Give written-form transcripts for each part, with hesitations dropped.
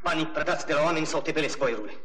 Banii prădați de la oameni sau te pelesc, boierule.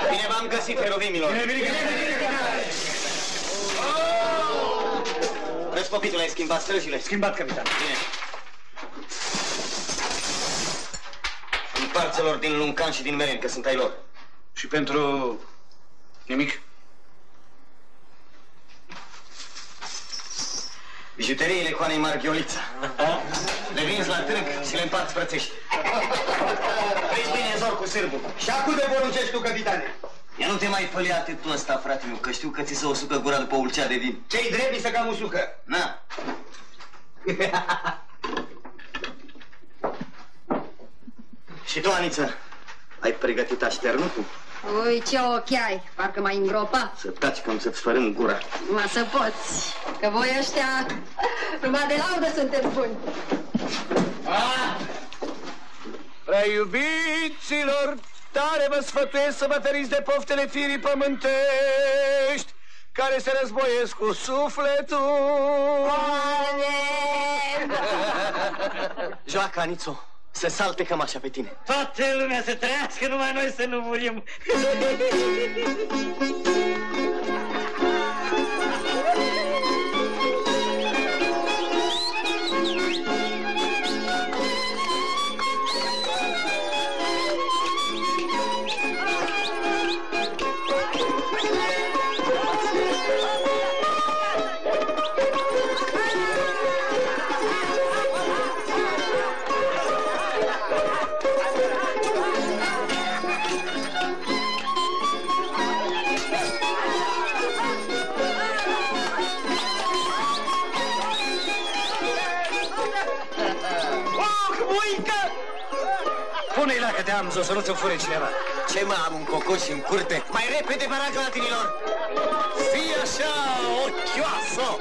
Bine v-am găsit, heruvimilor! Răspopitul, ai schimbat străjile? Schimbat, capitan. Bine. Împarți-lor din Luncan și din Meren, că sunt ai lor. Și pentru... nimic? Bijuteriile Coanei Marghiolița. Le vinzi la târg și le împarți frățești. Vezi bine, zor cu sârbul. Și acum de poruncești tu, capitane? Ia nu te mai păli atâtul ăsta, frate meu, că știu că ți se usucă gura după ulcea de vin. Ce-i drept, să cam usucă. Na. Și tu, Aniță, ai pregătit așternutul? Ui, ce ochi ai, parcă m-ai îngropat. Să taci că am să-ți fărâm gura. Numai să poți, că voi ăștia, numai de laudă sunteți buni. Prea iubiților, tare vă sfătuiesc să vă feriți de poftele firii pământești, care se războiesc cu sufletul. Joacă, Anițo, să salte cămașa pe tine. Toată lumea să trăiască, numai noi să nu murim. Pune-i la că te am, să nu ți-o fure cineva. Ce mă, am un cocoș în curte? Mai repede, baraglatinilor! Fii așa, ochioasă!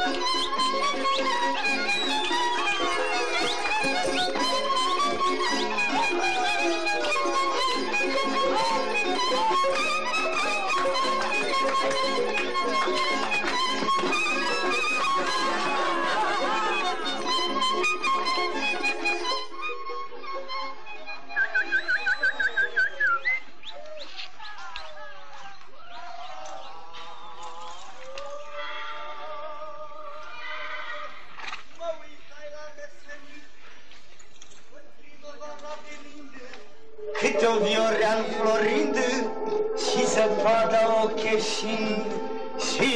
Câte o viorea înflorind și zăpada ocheșind și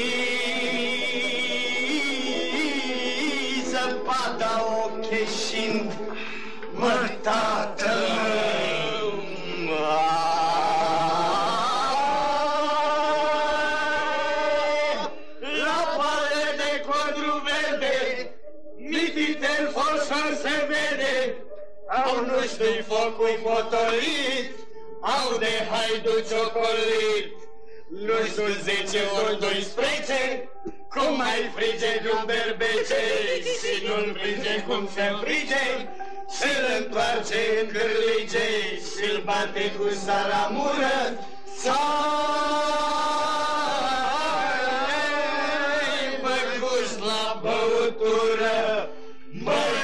zăpada ocheșind, mă, tatăl meu, la pale de codru verde, mititel foșor se vede. Au nu-și focul potolit, au de haiduci ocolit. Nu știu 10 ori 12, cum mai frige de-un berbece, și nu-l frige cum se frige, și-l întoarce în cârlige, și-l bate cu saramură, să-i băguși la băutură, măi,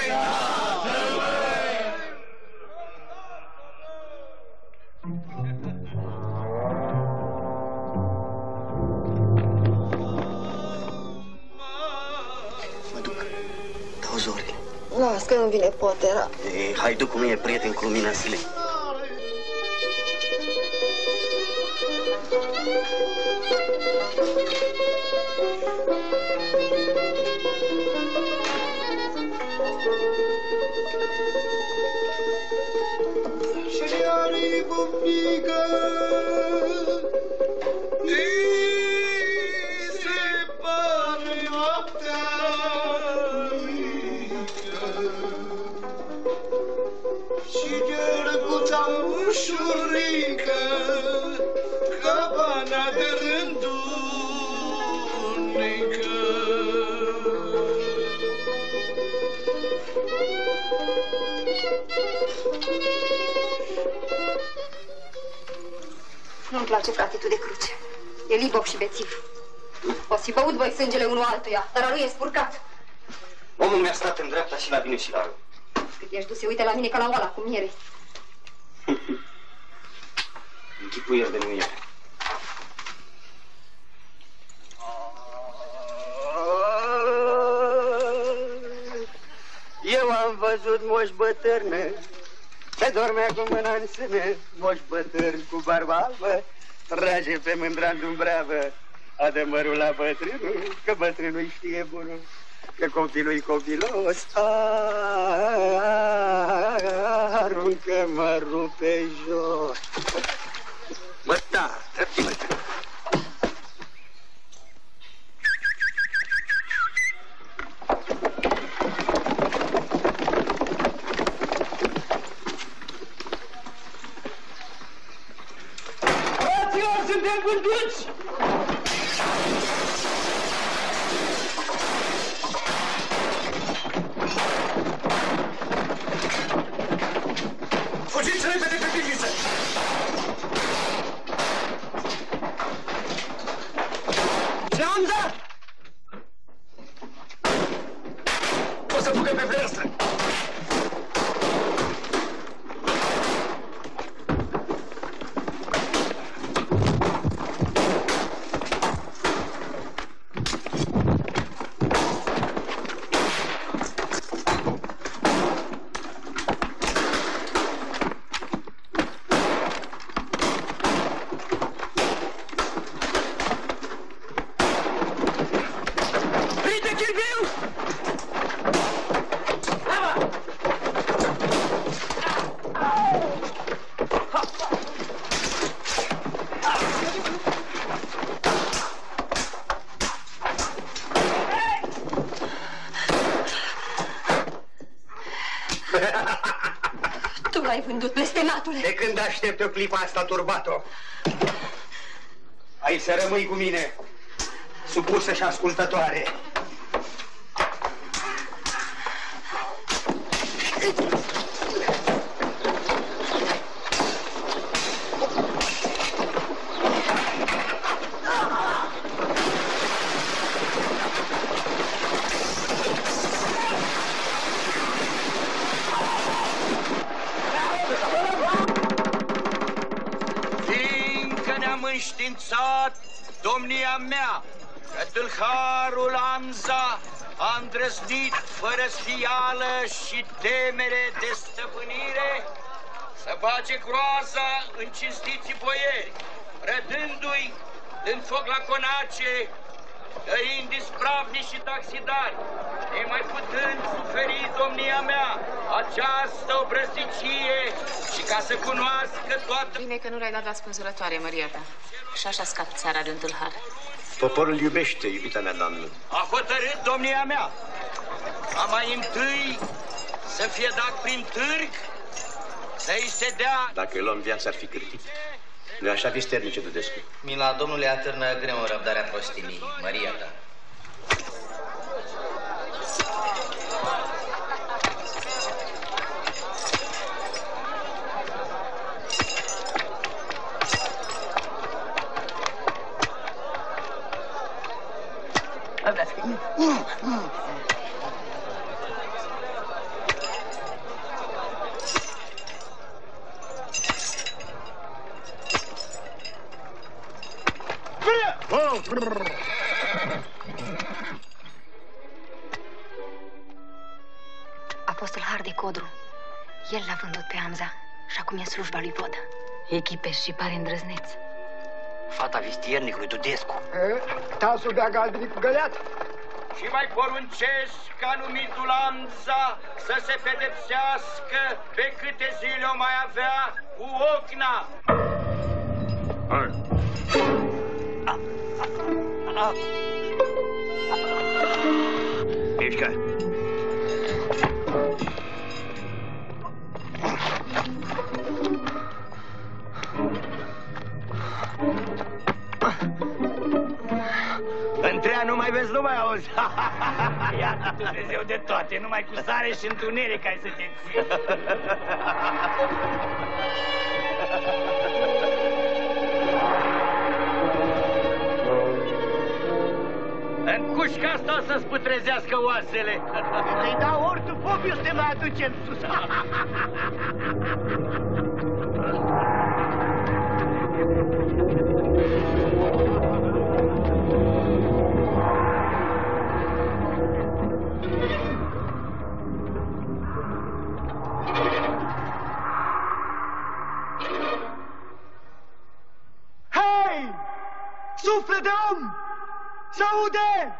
Zori. Las că nu vine potera. Haiducul nu e prieten cu lumina zilei. Și-ari bublică, se pare noaptea mică, și gherguța ușurică, cabana de rândunică. Nu-mi place fratitul de cruce. E liboc și bețiv. O fi băut voi sângele unul altuia, dar a lui e spurcat. Omul mi-a stat în dreapta și la bine și la rău. Cât ești dus, se uite la mine ca la oala cu miere. Închipuieri de muiere. Eu am văzut moși bătârnă, ce dormea cu mâna în sână, moși bătârni cu barba albă, trage pe mândra în dumbreavă, adămărul la bătrânul, că bătrânul știe bunul, că copilul-i copilos, aruncă-mă rupe jos. Bă, da, trăpti-mă. Suntem vânduți! Fugiți repede pe pivniță! Geamza! O să fugă pe fereastră! Tu l-ai vândut, blestematule! De când aștept o clipa asta turbat-o? Ai să rămâi cu mine, supusă și ascultătoare. Înștiințat, domnia mea, că tâlharul Anza a îndrăznit fără sfială și temere de stăpânire să bage groaza în cinstiții boieri, rădându-i dând foc la conace, dăind ispravni și taxidari, nemai putând suferi domnia mea această obrăznicie și ca să cunoască toată... Bine că nu l-ai dat la spânzurătoare, Maria ta. Și așa scap țara de un tâlhar. Poporul iubește, iubita mea doamnă. A hotărât domnia mea ca mai întâi să fie dat prin târg, să-i se dea... Dacă îi luăm viața, ar fi cârtit. Nu așa, visternice, Dudescu? Mila domnule atârnă greu în răbdarea prostimii, Maria ta. pahar de codru. El l-a vândut pe Amza și acum e slujba lui Vodă. Echipeș și pare îndrăzneț. Fata vistiernicului Dudescu. Tasul bea galbenii cu găleat. Și mai poruncesc ca numitul Amza să se pedepsească pe câte zile o mai avea cu ocna. Mișcă! Întreea nu mai vezi, nu mai auzi. Iată Dumnezeu de toate, numai cu sare și întuneric ai să te ții. În cușca asta să-ți putrezească oasele. Îi dau ortul foc, eu să te mai aducem sus. Hei! Suflet de om! S-aude!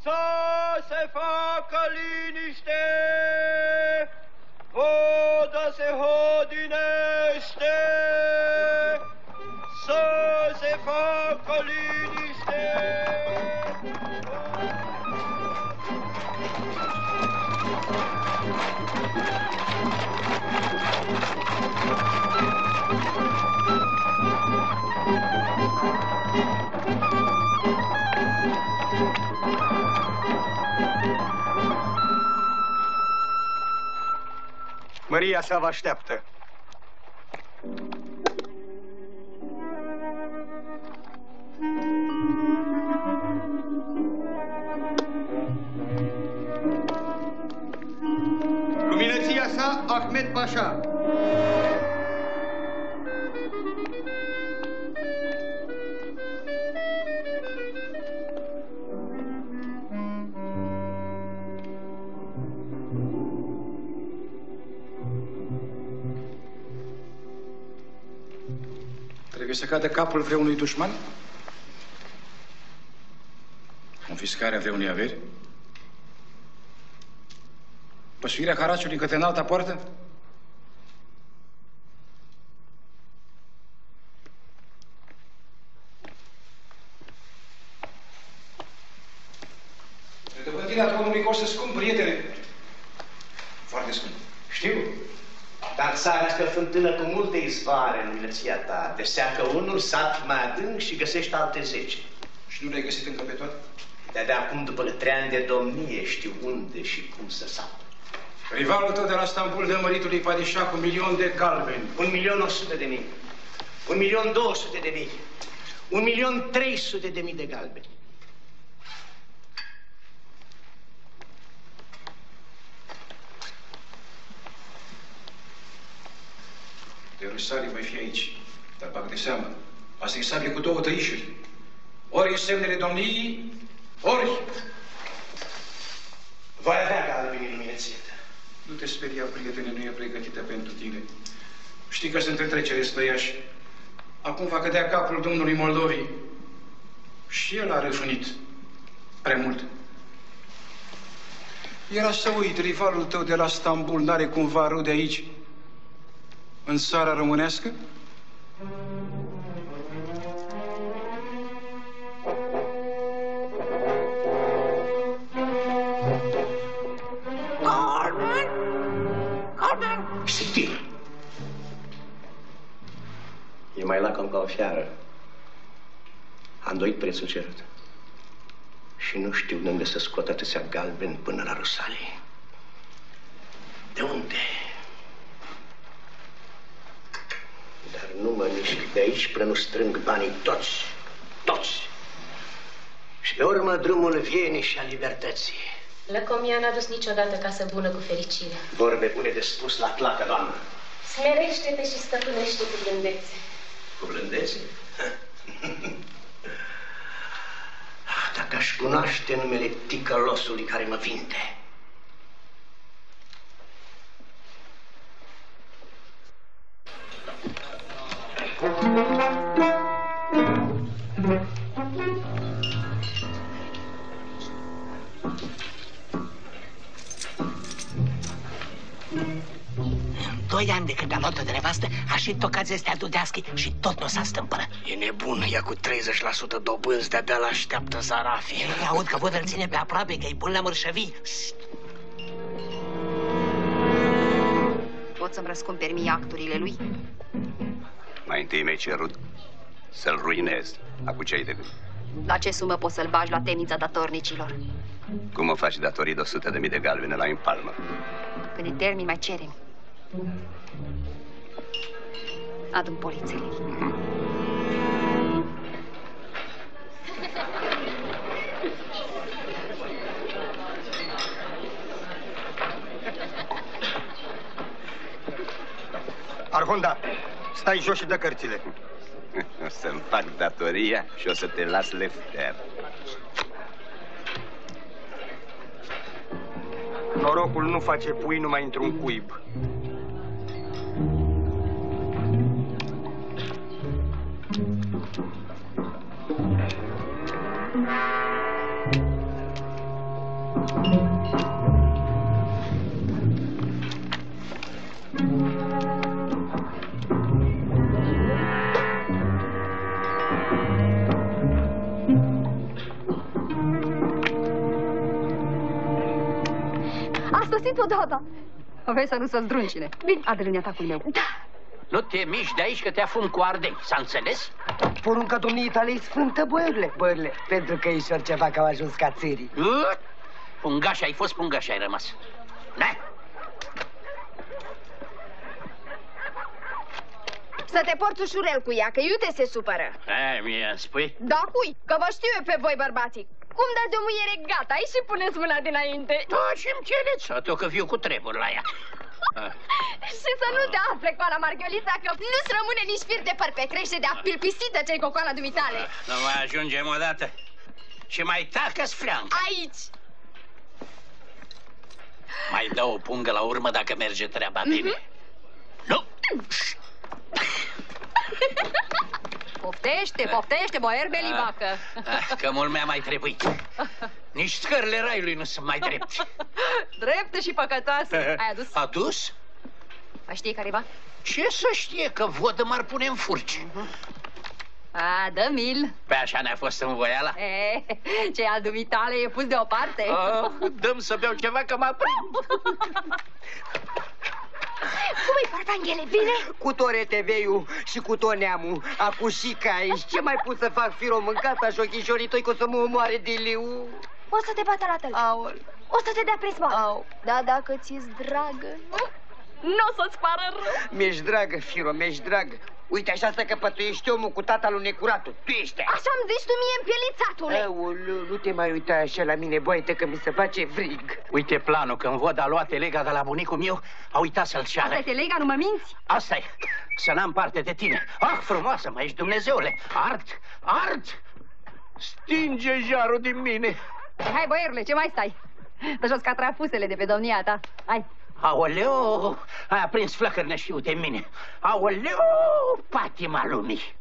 Să se facă liniște, Vodă se hodinește, să se facă liniște. Maria sa vă așteaptă. Luminăția sa, Ahmed Pașa. Trebuie să cadă capul vreunui dușman? Confiscarea vreunui averi? Păsuirea Haraciului către înalta poartă? Redobândirea tronului costă scump, prietene. Foarte scump. Știu. Dar țara asta fântână cu multe izvoare în înălția ta. Deseacă unul, sat mai adânc și găsești alte 10. Și nu le-ai găsit încă pe toate? De acum, după 3 ani de domnie, știu unde și cum să sap. Rivalul tău de la Stambul dă măritului Padișah cu 1.000.000 de galbeni. 1.100.000. 1.200.000. 1.300.000 de galbeni. De Rusalii voi fi aici, dar bag de seamă. Asta e sabie cu 2 tăișuri. Ori e semnele domniei, ori... Voi avea galbenii luminăție. Nu te speria, prietene, nu e pregătită pentru tine. Știi că sunt în trecere stăiași. Acum va cădea capul domnului Moldovii. Și el a răsunit prea mult. Era să uit, rivalul tău de la Stambul n-are cumva rude aici, în țara românească? Sitir! E mai lacom ca o fiară. A îndoit prețul cerut. Și nu știu de unde să scot atâția galbeni până la Rusalii. De unde? Dar nu mă mișc de aici până nu strâng banii toți. Toți! Și pe urmă drumul vienii și a libertății. Lăcomia n-a dus niciodată casă bună cu fericire. Vorbe bune de spus la clacă, doamnă. Smerește-te și stăpânește cu blândețe. Cu blândețe? Dacă aș cunoaște numele ticălosului care mă vinde. Doi ani de când am luat-o de nevastă, a și tocat zestea dudească și tot nu s-a stâmpără. E nebună, ea cu 30% dobânzi, de-abia l-așteaptă zarafii. Aud că văd îl ține pe aproape, că e bun la mărșăvii. Pot să-mi răscumperi mie acturile lui? Mai întâi mi-ai cerut să-l ruinez. Acum ce ai de gând? La ce sumă poți să-l bagi la temnița datornicilor? Cum o faci datorii de 100.000 de galbene la impalmă? Când îi termin, mai cerem. Adu-mi polițele. Arhonda, stai jos și dă cărțile. O să-mi fac datoria și o să te las lefter. Norocul nu face pui numai într-un cuib. A sosit odată. Vrei să nu să-ți druncine. Bine, adu-l în atacul meu. Da. Nu te miști de aici că te afund cu ardei, s-a înțeles? Porunca domniei tale e sfântă, băierile, pentru că ești ceva că au ajuns ca țării. Pungaș ai fost, pungaș ai rămas. Da. Să te porți ușurel cu ea, că iute se supără. Mie îmi spui? Da, cui? Că vă știu eu pe voi, bărbații. Cum dați de o muiere gata, și puneți mâna dinainte. Da, și-mi cereți-o, tu că viu cu treburi la ea. Și să nu te afle, coala Marghelita, că nu-ți rămâne nici fir de păr pe crește de-a pilpisită cei cu coala dumitale. Nu mai ajungem odată. Și mai tacă-ți fleancă. Aici. Mai dă o pungă la urmă dacă merge treaba bine. Nu! Poftește, poftește, boier belibacă. Că mult mi-a mai trebuit. Nici scările raiului nu sunt mai drept. Dreptă și păcătoasă. Ai adus? Adus? Mai știi careva? Ce să știe că vodă m-ar pune în furci? A, dă-mi-l. Pe așa ne-a fost învoiala. Ce al dumitale e pus deoparte. Dăm să beau ceva că mă prind. Cum-i, Parpanghele, bine? Cu tot RTV-ul și cu tot neamul. Acu și ca aici. Ce mai pus să fac, Firo? Mâncat așa ochișoritoi că o să mă omoare de liu. O să te bată la tăl. Aol. O să te dea presma. Da, dacă ți-s dragă, nu o să-ți pară rău. Mi-ești dragă, Firo, mi-ești dragă. Uite așa să căpătuiești omul cu tata lui necuratul. Tu ești. Așa-mi zici tu mie, împielițatule. Aoleu, nu te mai uita așa la mine, boiete, că mi se face frig. Uite planul, când vod a luat telega de la bunicul meu, a uitat să-l ceară. Asta-i telega, nu mă minți? Asta-i, să n-am parte de tine. Ah, frumoasă, mă ești, Dumnezeule. Art! Stinge jarul din mine. Hai, boierule, ce mai stai? Dă jos catrafusele de pe domnia ta. Hai. Aoleu, ai aprins flăcări neștiute în mine. Aoleu, patima lumii.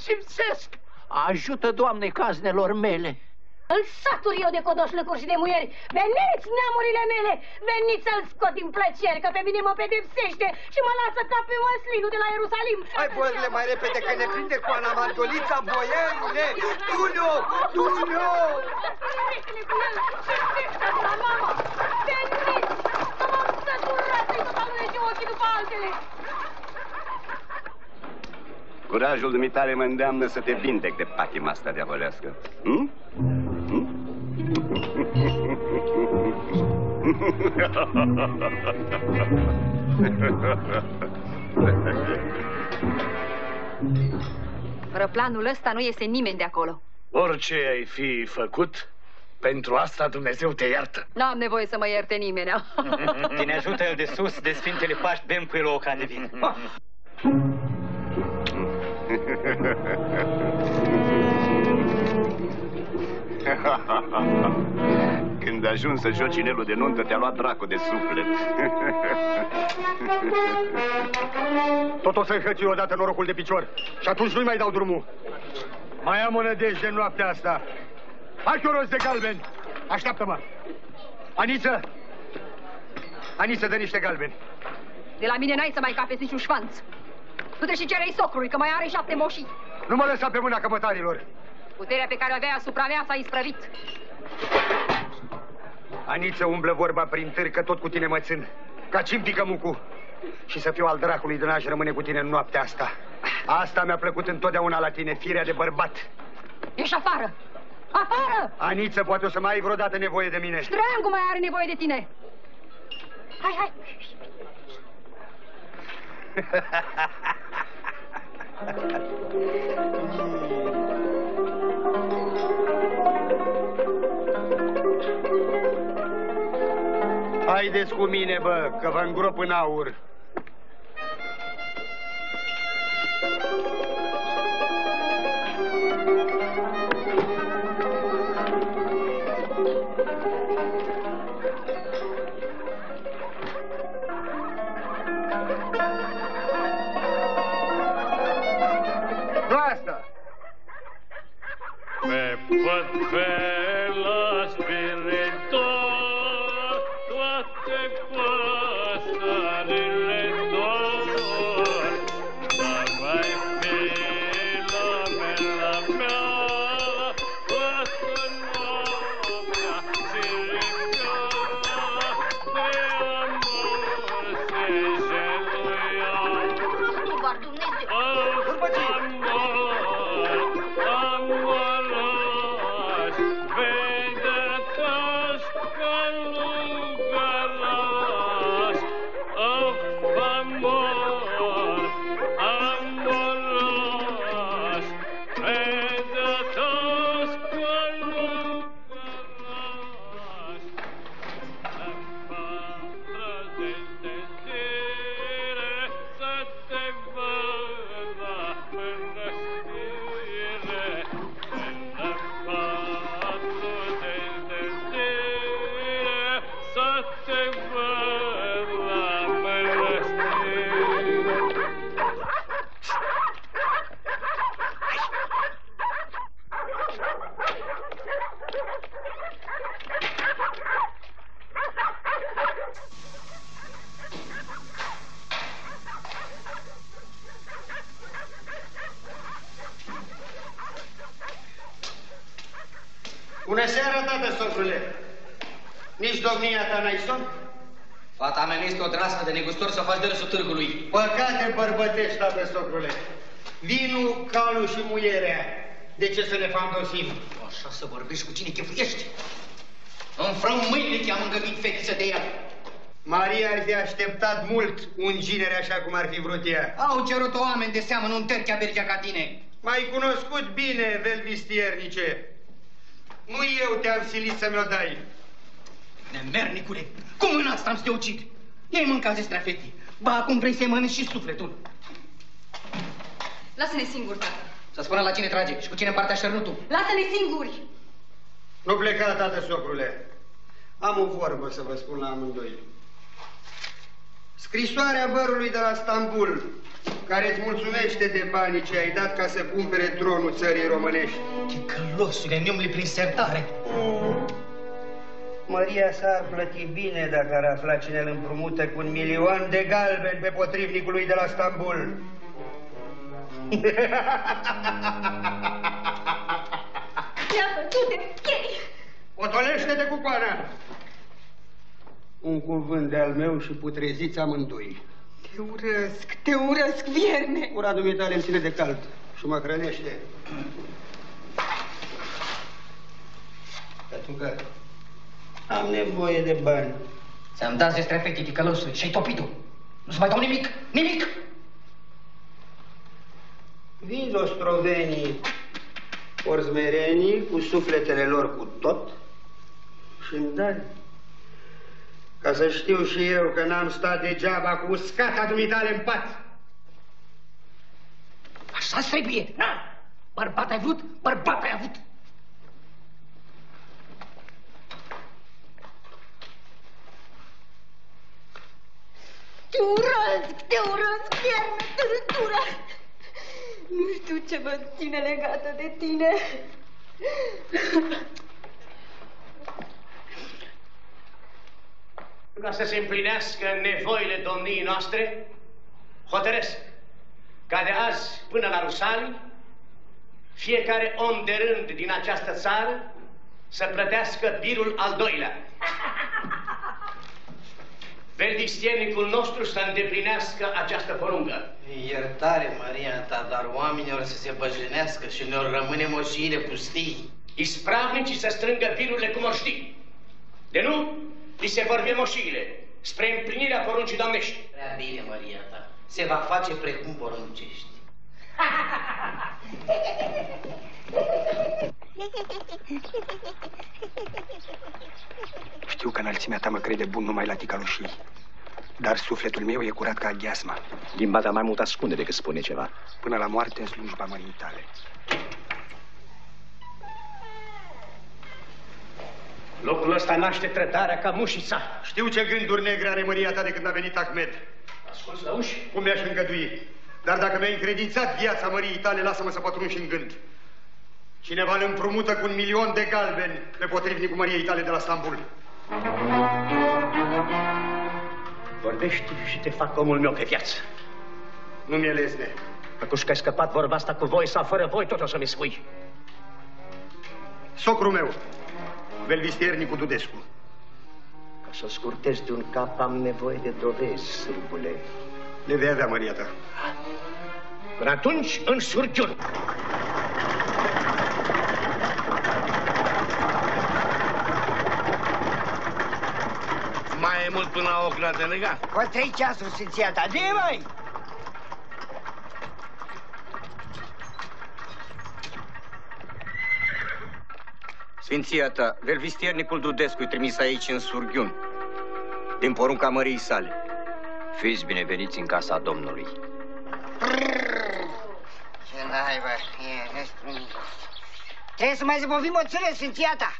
Simțesc. Ajută, Doamne, caznelor mele. Îl satur eu de codoșlăcuri și de muieri. Veniți, neamurile mele! Veniți să-l scot din plăceri, că pe mine mă pedepsește și mă lasă ca pe măslinul de la Ierusalim. Hai, boierile, mai repede, că ne prinde cu Ana Margolița, boierule! Tu-nu! Ferește-ne cu el și feștea de la mama! Veniți! Că m-am săturat să-i tot alunece ochii după altele! Curajul dumitale mă îndeamnă să te vindec de patima asta diavolească. Fără planul ăsta nu iese nimeni de acolo. Orice ai fi făcut, pentru asta Dumnezeu te iartă. N-am nevoie să mă ierte nimeni. Tine ajută el de sus, de Sfintele Paști, bem cu el o oca de vin. Când ajungi să joci inelul de nuntă, te-a luat dracu de suflet. Tot o să-i hăți odată norocul de picior și atunci nu-i mai dau drumul. Mai am o nădejde în noaptea asta. Hai că o rost de galbeni. Așteaptă-mă. Aniță, dă niște galbeni. De la mine n-ai să mai capeți niciun șfanț. Du-te și cere-i socrului, că mai are 7 moșii. Nu mă lăsa pe mâna cămătarilor. Puterea pe care o aveai asupra mea s-a isprăvit. Aniță umblă vorba prin târg, că tot cu tine mă țin. Ca cimpică mucu. Și să fiu al dracului de n-aș rămâne cu tine în noaptea asta. Asta mi-a plăcut întotdeauna la tine, firea de bărbat. Ești afară! Afară! Aniță, poate o să mai ai vreodată nevoie de mine. Ștreangul mai are nevoie de tine. Hai! Haideți cu mine, bă, că vă îngrop în aur. Pe pătrela spiritor, toate păsările dor, dar mai fi la mea, toată noaptea zilipea, de amor se jeluia. Doar Dumnezeu! Amor, Bună seara, tată, socrule. Nici domnia ta n-ai somn? Fata mea nu este o drască de negustor să faci de râsul târgului. Păcate bărbătești, tată, socrule. Vinul, calul și muierea. De ce să ne fandosim? Așa să vorbești cu cine chefuiești? În frâu mâine că am îngăduit fetiță de ea. Maria ar fi așteptat mult unginerea așa cum ar fi vrut ea. Au cerut oameni de seamă, nu-mi terchea bergea ca tine. M-ai cunoscut bine, velvistiernice. Nu eu te-am silit să mi-o dai. Nemernicule, cum în asta am să te ucid? Ei mâncat zestrea fetii. Ba, acum vrei să-i mănânci și sufletul. Lasă-ne singuri, tată. Să spună la cine trage și cu cine împarte așernutul. Lasă-ne singuri! Nu pleca, tată, socrule. Am o vorbă să vă spun la amândoi. Scrisoarea bărului de la Stambul, care îți mulțumește de banii ce ai dat ca să cumpere tronul țării românești. Ce călosule, ne umli prin sertare. Maria s-ar plăti bine dacă ar afla cine îl împrumută cu 1.000.000 de galbeni pe potrivnicul lui de la Stambul. Iată, du-te, chei! Otolește-te cu coana! Un cuvânt de-al meu și putreziți amândoi. Te urăsc, vierme! Ura dumitale îmi ține de cald și mă hrănește. Pentru că am nevoie de bani. Ți-am dat zestrea fetii, ticălosule, și-ai topit-o. Nu-ți mai dau nimic, nimic! Vin ostrovenii, orzmerenii, cu sufletele lor cu tot și-mi dai. Ca să știu și eu că n-am stat degeaba cu uscata dumitale în pat. Așa-ți trebuie, na! Bărbat ai vrut, bărbat ai avut! Te urăsc, vierme, târătura! Nu știu ce mă ține legată de tine. Ca să se împlinească nevoile domniei noastre, hotărăsc ca de azi până la Rusalii, fiecare om de rând din această țară să plătească birul al doilea. Velvistiernicul nostru să îndeplinească această poruncă. Iertare, Maria ta, dar oamenii or să se băjânească și ne-or rămâne moșiile pustii. Ispravnicii să strângă birurile cum or ști. De nu, li se vor moșiile spre împlinirea poruncii domnești. Prea bine, Maria ta, se va face precum poruncești. Știu că înălțimea ta mă crede bun numai la ticăloșii, dar sufletul meu e curat ca gheasma. Limba ta mai mult ascunde decât spune ceva. Până la moarte în slujba mării tale. Locul ăsta naște trădarea ca mușița. Știu ce gânduri negre are măria ta de când a venit Ahmed. Asculți la uși? Cum mi-aș îngădui? Dar dacă mi-ai încredințat viața măriei tale, lasă-mă să pătrund și în gând. Cineva îl împrumută cu 1.000.000 de galbeni pe potrivnicul măriei tale de la Stambul. Vorbești și te fac omul meu pe viață. Nu mi-e lezne. Atunci că ai scăpat vorba asta cu voi sau fără voi, tot o să mi spui. Socrul meu, velvistiernicul Dudescu. Ca să scurtezi de un cap am nevoie de dovezi, sârbule. Le vei avea, măria ta. Până atunci, în surghiun. Mai e mult până la ocna de legat? Cu 3 ceasuri, sfinția ta. De mai! Sfinția ta, velvistiernicul Dudescu e trimis aici în surghiun, din porunca măriei sale. Fiți bineveniți în casa Domnului. Ce naiba, trebuie să mai zăbovim o țără, sfinția ta.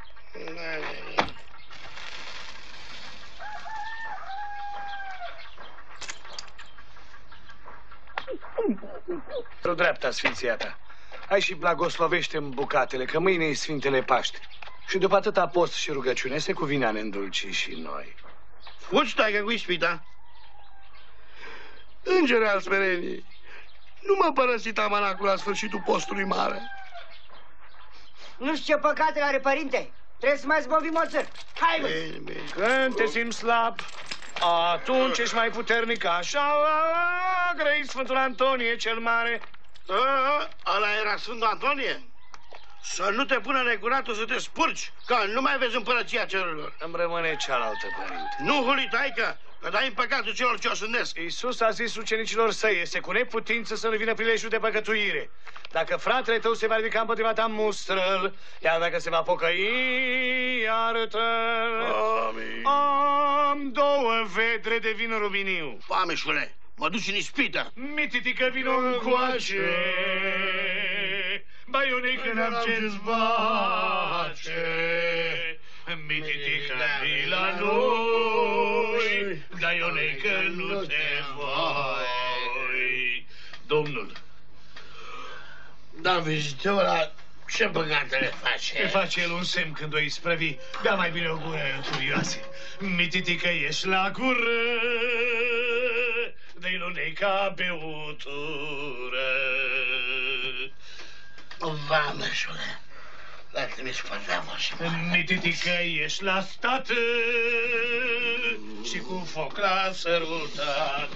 Cu dreapta, sfinția ta. Hai și blagoslovește-mi bucatele, că mâine e Sfintele Paște. Și după atâta post și rugăciune se cuvine a ne îndulci și noi. Fugi, tagă, cu ispita. Îngere al smereniei, nu mă părăsi tamanacul la sfârșitul postului mare. Nu știu ce păcate are, părinte. Trebuie să mai zbovim o țări. Hai, bă! Când te simți slab, atunci ești mai puternic. Așa a grăit Sfântul Antonie cel Mare. Ăla era Sfântul Antonie? Să nu te pună necuratul să te spurci, că nu mai vezi împărăția cerurilor. Îmi rămâne cealaltă, părinte. Nu, Huli, taică, că dai în păcatul celor ce o sândesc. Iisus a zis ucenicilor săi, este cu neputință să nu vină prilejul de păcătuire. Dacă fratele tău se va ridica împotriva ta, mustră-l, iar dacă se va pocăi, iartă-l. Amin. Am 2 vedre de vin rubiniu. Pameșule, mă duci în ispită. Mititică vino încoace, Baionică n-am ce-ți face. Mititică vii la noi, Baionică nu te voi. Domnul. Da, vizitorul ăla, ce păcatele face? Te face el un semn când o isprăvi. Da mai bine o gură curioasă. Mititică ești la gură, de-i luneca beutură. Vameșule, l-a trimis pe treaba și Mititică ești la stat și cu foc l-a sărutat.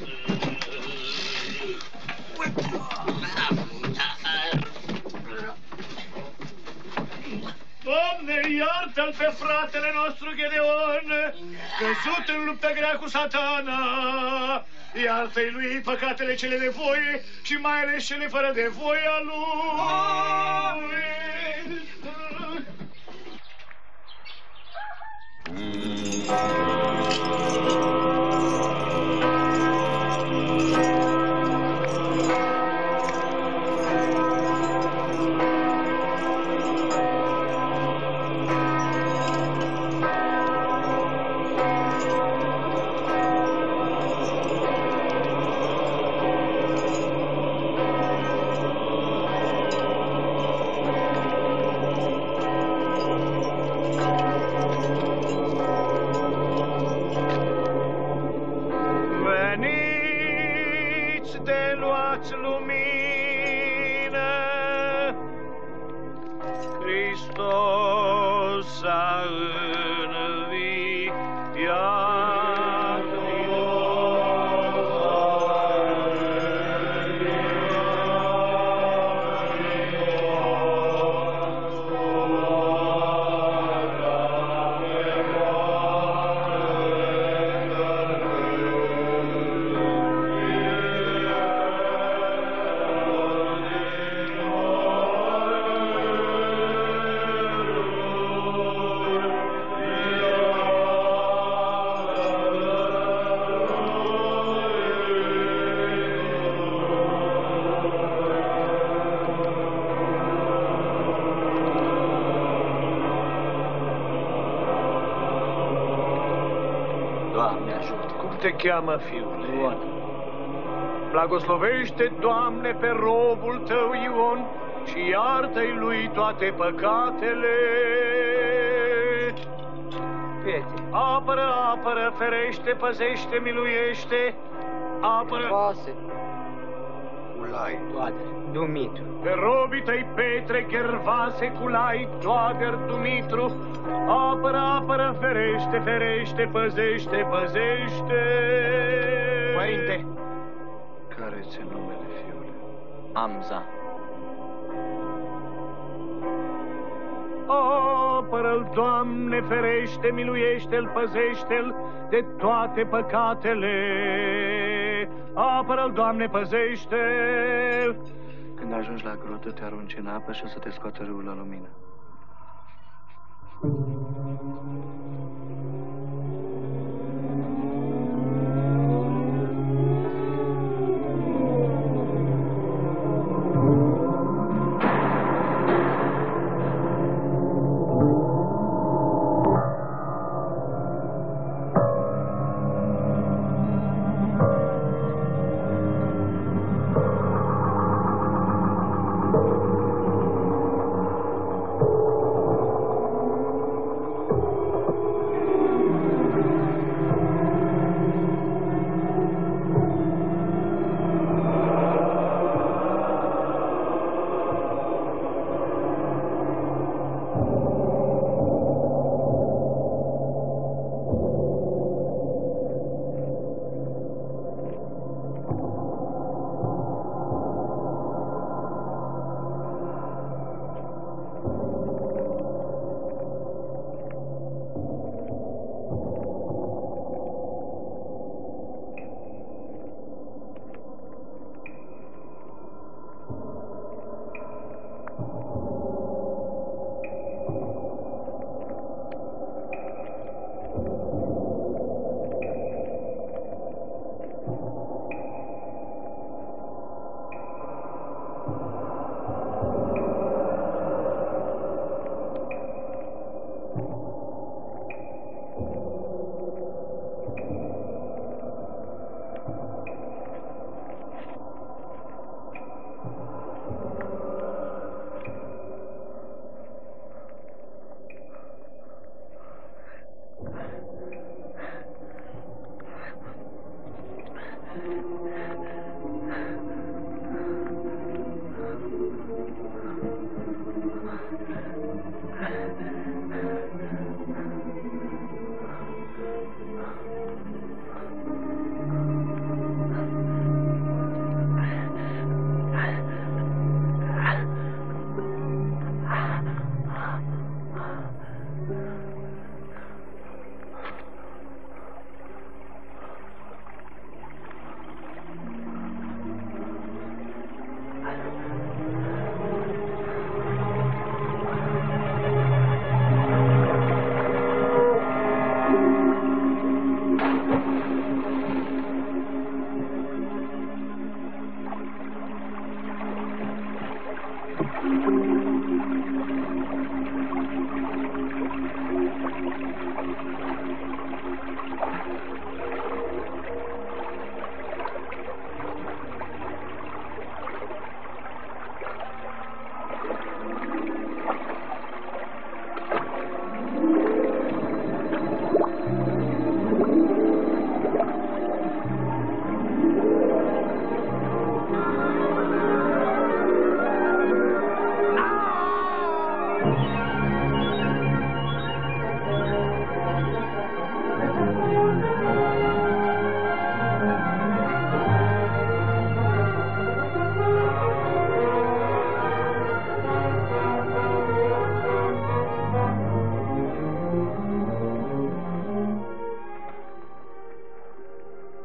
Doamne, iartă-l pe fratele nostru Gedeon, căzut în luptă grea cu Satana. Iartă-i lui păcatele cele de voie și mai ales cele fără de voia lui. Te cheamă, fiule? Ion. Blagoslovește, Doamne, pe robul tău Ion și iartă-i lui toate păcatele. Prieteni. Apără, apără, ferește, păzește, miluiește, apără... Vase. Culai. Toader. Dumitru. Pe robii tăi Petre, Gervase, Culai, Toader, Dumitru, apără, apără, ferește, ferește, păzește, păzește. Părinte. Care-ți numele, fiule? Amza. Apără-l, Doamne, ferește, miluiește-l, păzește-l de toate păcatele. Apără-l, Doamne, păzește-l. Când ajungi la grotă, te arunci în apă și o să te scoată râul la lumină.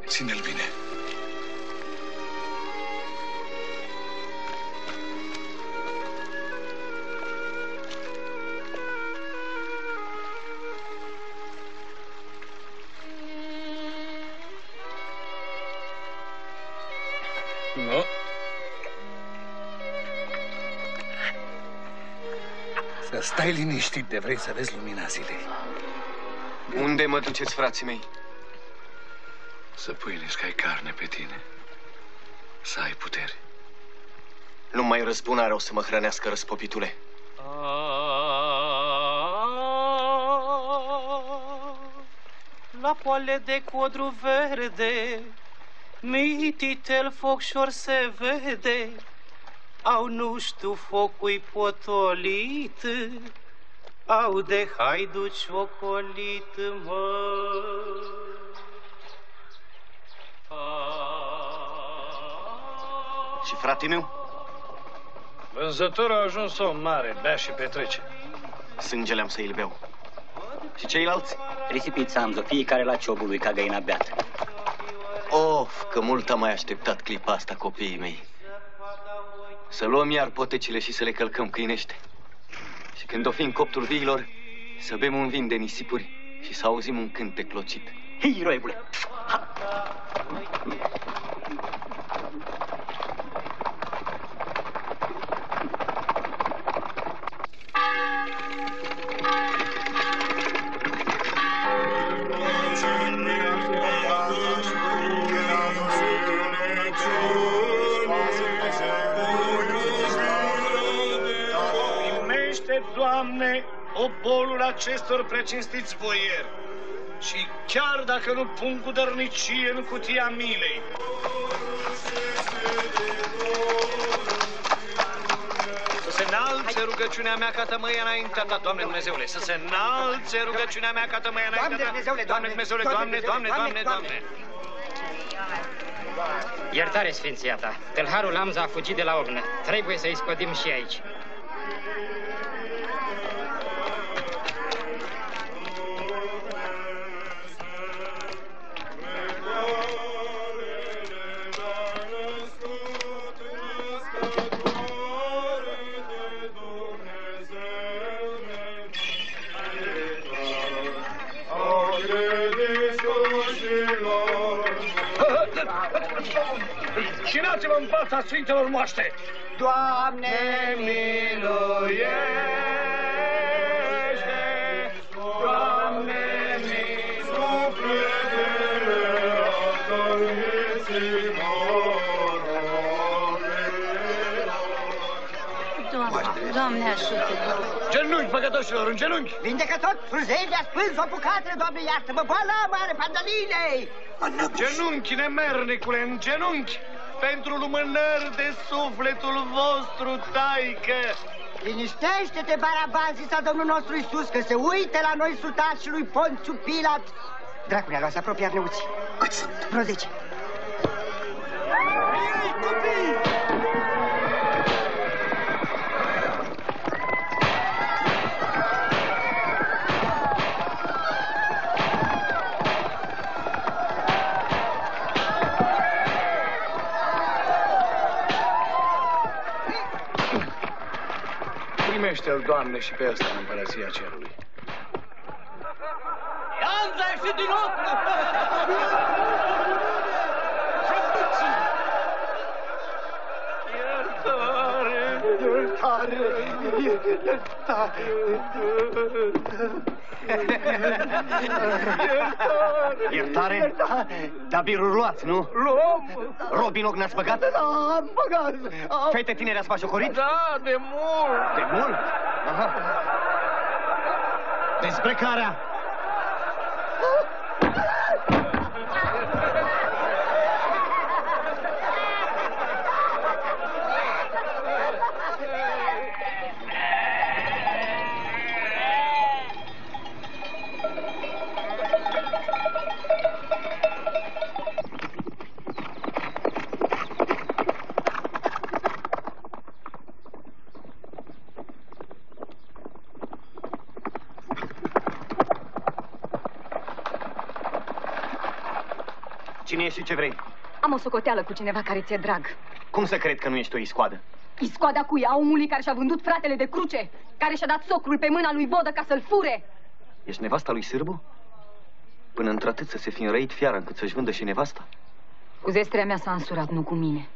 Ține-l bine. Nu. Să stai liniștit de vrei să vezi lumina zilei. Unde mă duceți, frații mei? Să pâinezi că ai carne pe tine. Să ai putere. Numai răzbunarea o să mă hrănească, răspopitule. La poale de codru verde, mititel focșor se vede, au nu știu focui potolit, au de haiduci ocolit, mă. Și frate meu? Vânzătorul a ajuns om mare, bea și petrece. Sângele am să îl beau. Și ceilalți? Risipiți Amzo, fiecare la ciobul lui ca găina beată. Of, că mult am mai așteptat clipa asta, copiii mei. Să luăm iar potecile și să le călcăm câinește. Și când o fi în coptul viilor, să bem un vin de nisipuri și să auzim un cântec clocit. Hei, roibule! Ha! Doamne, obolul acestor precinstiți boieri și chiar dacă nu pun cu dărnicie în cutia milei. Să se înalțe rugăciunea mea ca tămâia înaintea ta, Doamne Dumnezeule, să se înalțe rugăciunea mea ca tămâia înaintea ta, Doamne Dumnezeule, Doamne, Doamne, Doamne, Doamne. Iertare, Sfinția ta, tâlharul Amza a fugit de la urnă, trebuie să-i scodim și aici. Cinați-vă în fața Sfintelor moaște! Doamne, miluiește! Doamne, Doamne ajută! Genunchi, păcătoșilor, în genunchi! Vindecător, fruzevia, spânz, o bucată, Doamne, iartă-mă, boala mare, pandalinei! Genunchi, nemernicule, în genunchi! Pentru lumânări de sufletul vostru, taică! Liniștește-te, Baraban, zisa Domnul nostru Iisus, că se uită la noi sultați și lui Ponțiu Pilat. Dracule, a luat, se apropie arneuții. Câți sunt? Vreo 10. Primește-l, Doamne, și pe ăsta în împărăția cerului. Ianza, ai ieșit din ochi! Iertare! Iertare! Iertare? Dar birul luați, nu? Luăm! Robii în ochi n-ați băgat? Da, am băgat! Fete tinere ați bajocorit? Da, de mult! De mult? Aha. Dezbrăcarea! Cine ești și ce vrei? Am o socoteală cu cineva care ți-e drag. Cum să cred că nu ești o iscoadă? Iscoada cui? A omului care și-a vândut fratele de cruce, care și-a dat socrul pe mâna lui Vodă ca să-l fure. Ești nevasta lui Sârbu? Până într-atât să se fi înrăit fiara încât să-și vândă și nevasta? Cu zestrea mea s-a însurat, nu cu mine.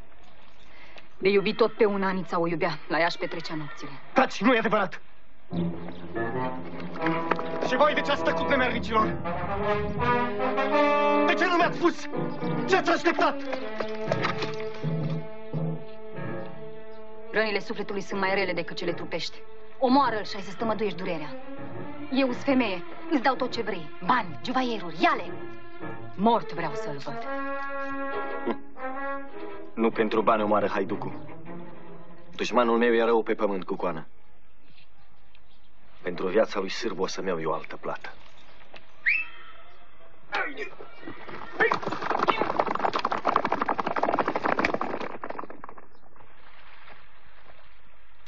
De iubit tot pe un Anița o iubea, la ea își petrecea nopțile. Taci, nu e adevărat! Și voi de ce ați tăcut, nemernicilor? De ce nu mi-ați spus? Ce ați așteptat? Rănile sufletului sunt mai rele decât cele trupești. Omoară-l și ai să stămăduiești durerea. Eu-s femeie, îți dau tot ce vrei. Bani, juvaieruri, ia-le! Mort vreau să-l văd. Nu pentru bani omoară haiducul. Dușmanul meu e rău pe pământ, Cucoană. Pentru viața lui Sârbu o să-mi iau eu altă plată.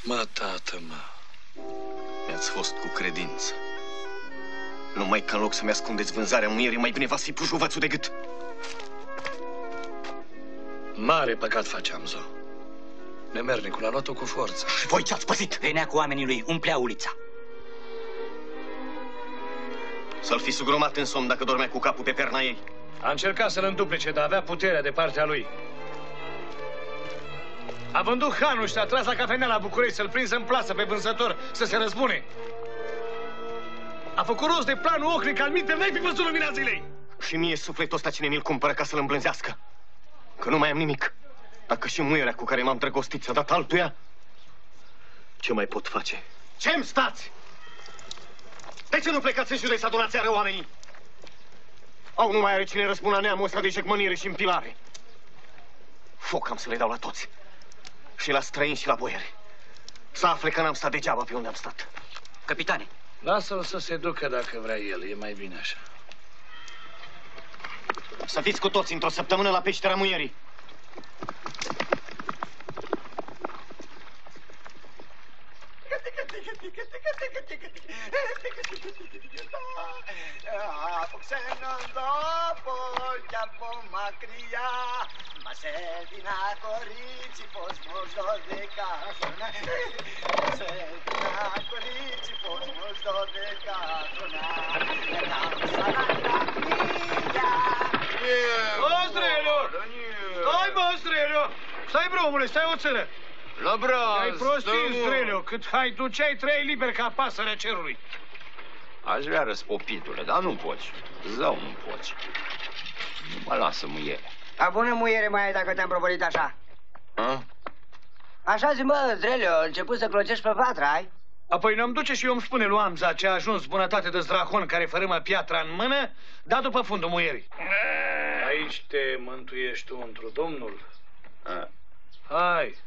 Mă, tată, mă. Mi-ați fost cu credință. Numai că în loc să-mi ascundeți vânzarea muierii, mai bine v-ați fi pus juvățul de gât. Mare păcat face Amzo. Nemernicul a luat-o cu forță. Și voi ce ați păzit? Venea cu oamenii lui, umplea ulița. Să-l fi sugromat în somn dacă dormea cu capul pe perna ei. A încercat să-l înduplece, dar avea puterea de partea lui. A vândut hanul și a tras la cafenea la București să-l prinză în plasă pe vânzător, să se răzbune. A făcut rost de planul ocric al minte, n-ai fi văzut lumina zilei. Și mie sufletul ăsta cine mi-l cumpără ca să-l îmblânzească? Că nu mai am nimic. Dacă și muierea cu care m-am drăgostit s-a dat altuia, ce mai pot face? Ce-mi stați? De ce nu plecați în județ să adunați iară oamenii? Au, nu mai are cine răspund la neamul ăsta de jecmănire și împilare. Foc am să le dau la toți. Și la străini și la boieri. Să afle că n-am stat degeaba pe unde am stat. Capitane. Lasă-l să se ducă dacă vrea el, e mai bine așa. Să fiți cu toți într-o săptămână la peștera muierii. Stai, bă, Zdrelio! Stai, bro, omule, stai o țără! La braz! Ai prostii, Zdrelio, cât haiduceai trei liber ca pasărea cerului. Aș vrea răspopitule, dar nu poți. Zău, nu poți. Nu mă lasă muiere. A bună muiere mai ai dacă te-am provolit așa. A? Așa zi, mă, Zdrelio, început să clocești pe patra, ai? Apoi ne-am duce și eu îmi spune lui Amza ce a ajuns bunătate de zdrahon care fărâmă piatra în mână, da după fundul muierii. Aici te mântuiești tu întru Domnul. Hai.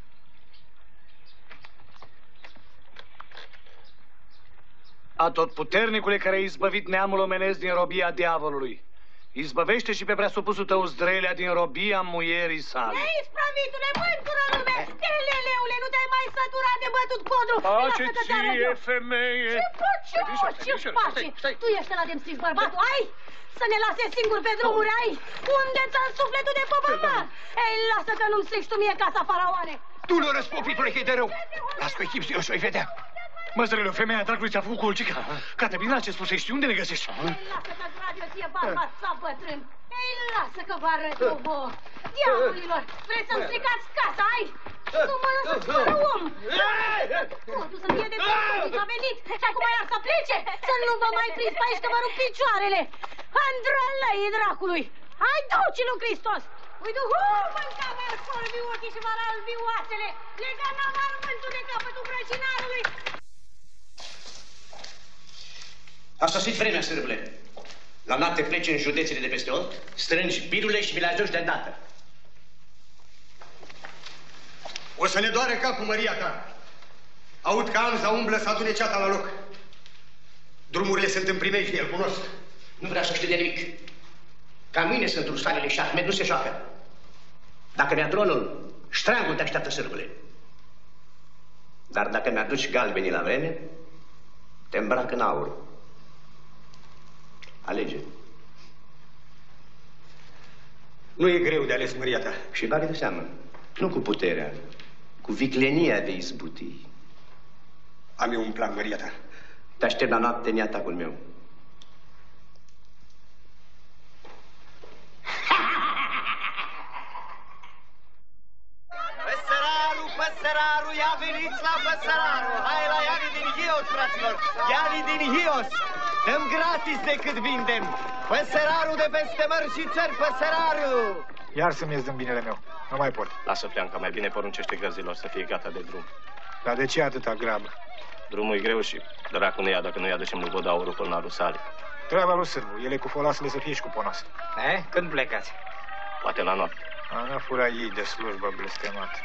Atotputernicule care ai izbăvit neamul omenesc din robia diavolului, izbăvește și pe preasupusul tău Zdrelea din robia muierii sale. Ei, sprăvitule, mântură lume! Leleule, nu te-ai mai săturat de bătut codru! Pace ție, femeie! Ce faci, ce pace? Tu ești ăla de-mi strici bărbatul, ai? Să ne lase singuri pe drumuri, ai? Unde ți-am sufletul de pământ? Ei, lasă că nu-mi strici tu mie casa faraoane! Tu nu răspopitule, că e de rău! Las cu echipsul, eu și-o-i vedea! Mă, Zdrelio, femeia dragului ți-a făcut colcica. Caterina, ce spusești? Unde ne găsești? Lasă că dragă ție bărbat sau bătrân. Ei, lasă că vă arăt eu vouă. Diavolilor, vreți să-mi stricați casa, ai? Nu mă lăsați fără om. venit și acum iar să plece? Să nu vă mai prins pe aici că vă rup picioarele! Andrălăi dracului! Hai, duci lui Hristos! Uite, mânca mi-ar sorbi ochii și v-ar albi oasele! Lega n-am armântul de capătul grăcinarului! A sosit vremea, sârbule. La noapte pleci în județele de peste Olt, strângi birurile și mi le aduci de îndată. O să ne doare capul, măria ta. Aud că Amza umblă să adune ceata la loc. Drumurile sunt în primejde, îl cunosc. Nu vreau să știu de nimic. Ca mine sunt rusalele și Ahmed nu se joacă. Dacă mi-a tronul, ștrangul te așteaptă, sârbule. Dar dacă mi-aduci galbenii la vreme, te îmbrac în aur. Alege. Nu e greu de ales, măria ta. Și bagă de seamă. Nu cu puterea, cu viclenia de izbuti. Am eu un plan, măria ta. Te aștept la noapte în atacul meu. Păsăraru, ia veniți la Păsăraru! Hai la Iani din Hios, fraților! Iani din Hios! Dăm gratis decât vindem! Păsăraru de peste mări și țări, Păsăraru! Iar să-mi ies din binele meu. Nu mai pot. Lasă, Fleanca, mai bine poruncește gărzilor să fie gata de drum. Dar de ce atâta grabă? Drumul e greu și dracu nu ia dacă nu-i aducem lui Bodauru până la Rusale. Treaba lui Sârbu, ele cu folasele să fie și cu ponoase. Când plecați? Poate la noapte. Ana fura ei de slujbă blestemată.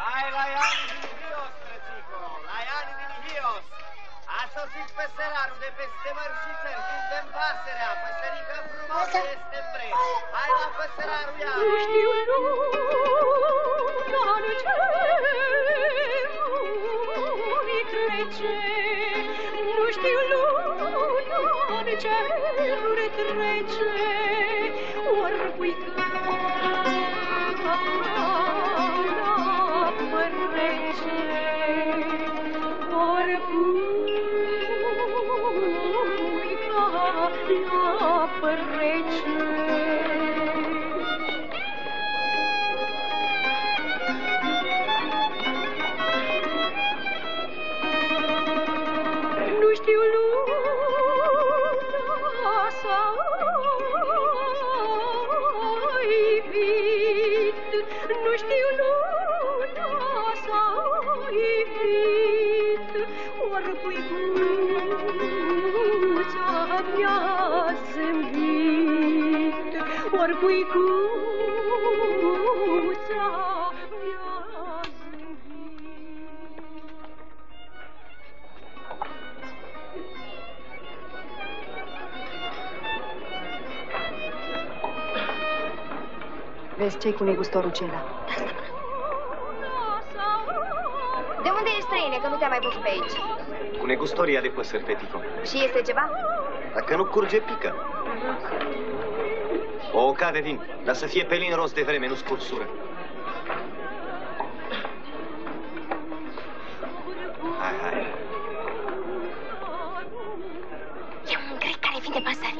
Hai la Iani din Hios, frățico! La Iani din Hios! A sosit Păsăraru de peste mări și țări, suntem pasărea, păsărică frumoasă este îmbrec. Hai la Păsăraru, ia! Nu știu luna de ceruri trece, nu știu luna de ceruri trece, ori pui Vezi ce-i cu negustorul acela? De unde ești, străine, că nu te-am mai văzut pe aici? Cu negustoria de păsări, fetico. Și este ceva? Dacă nu curge, pică. O oca de vin, dar să fie pelin rost de vreme, nu scursură. Hai, hai. E un grec care vinde păsări.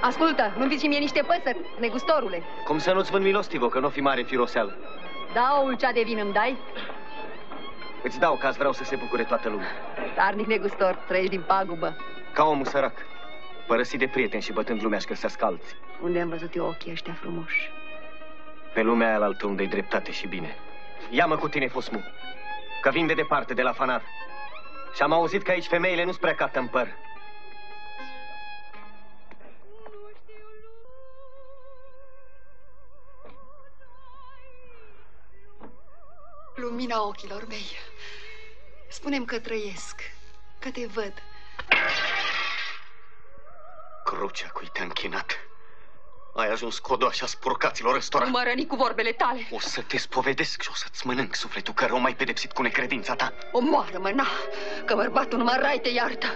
Ascultă, nu-mi zici și mie niște păsări, negustorule. Cum să nu-ți vând milostivo, că nu fi mare firoseală. Da, o ulcea de vin îmi dai? Îți dau, că vreau să se bucure toată lumea. Tarnic negustor, trăiești din pagubă. Ca omul sărac, părăsit de prieteni și bătând lumea și găsească alții. Unde am văzut eu ochii ăștia frumoși? Pe lumea aia altă unde-i dreptate și bine. Ia-mă cu tine, Fosmu, că vin de departe, de la Fanar. Și am auzit că aici femeile nu-s prea cată în păr. Lumina ochilor mei. Spune-mi că trăiesc, că te văd. Crucea cui te-a închinat. Ai ajuns codoașa spurcaților ăstora. Nu mă răni cu vorbele tale. O să te spovedesc și o să-ți mănânc sufletul, că rău m-ai pedepsit cu necredința ta. Omoară-mă, na, că bărbatul numai rai te iartă.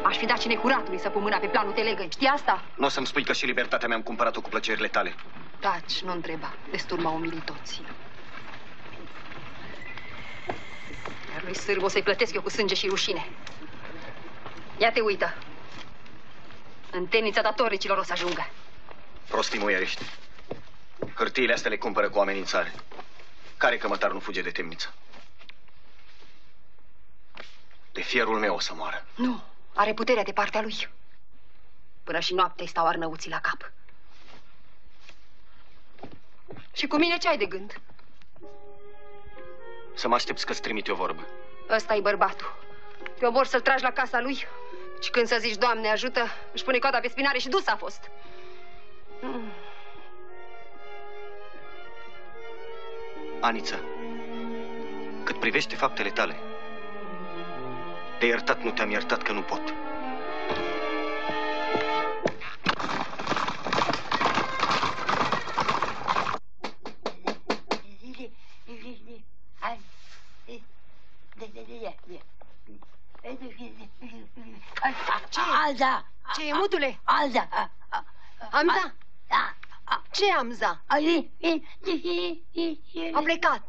Aș fi dat și necuratului să pun mâna pe planul telegăi. Știi asta? Nu o să-mi spui că și libertatea mi-am cumpărat-o cu plăcerile tale. Taci, nu întreba. Destul m-au umilit toți. Iar lui Sârbu o să-i plătesc eu cu sânge și rușine. Ia te uită. În temnița datoricilor o să ajungă. Prostii muieriști. Hârtiile astea le cumpără cu amenințare. Care cămătar nu fuge de temniță? De fierul meu o să moară. Nu, are puterea de partea lui. Până și noaptea îi stau arnăuții la cap. Și cu mine ce ai de gând? Să mă aștepți că-ți trimit eu vorbă. Ăsta-i bărbatul. Te omor să-l tragi la casa lui și când să zici, Doamne ajută, își pune coada pe spinare și dus a fost. Anița, cât privește faptele tale, de iertat nu te-am iertat că nu pot. Ce? Alza! Ce e, mutule? Alza! Amza? Ce Amza? A plecat.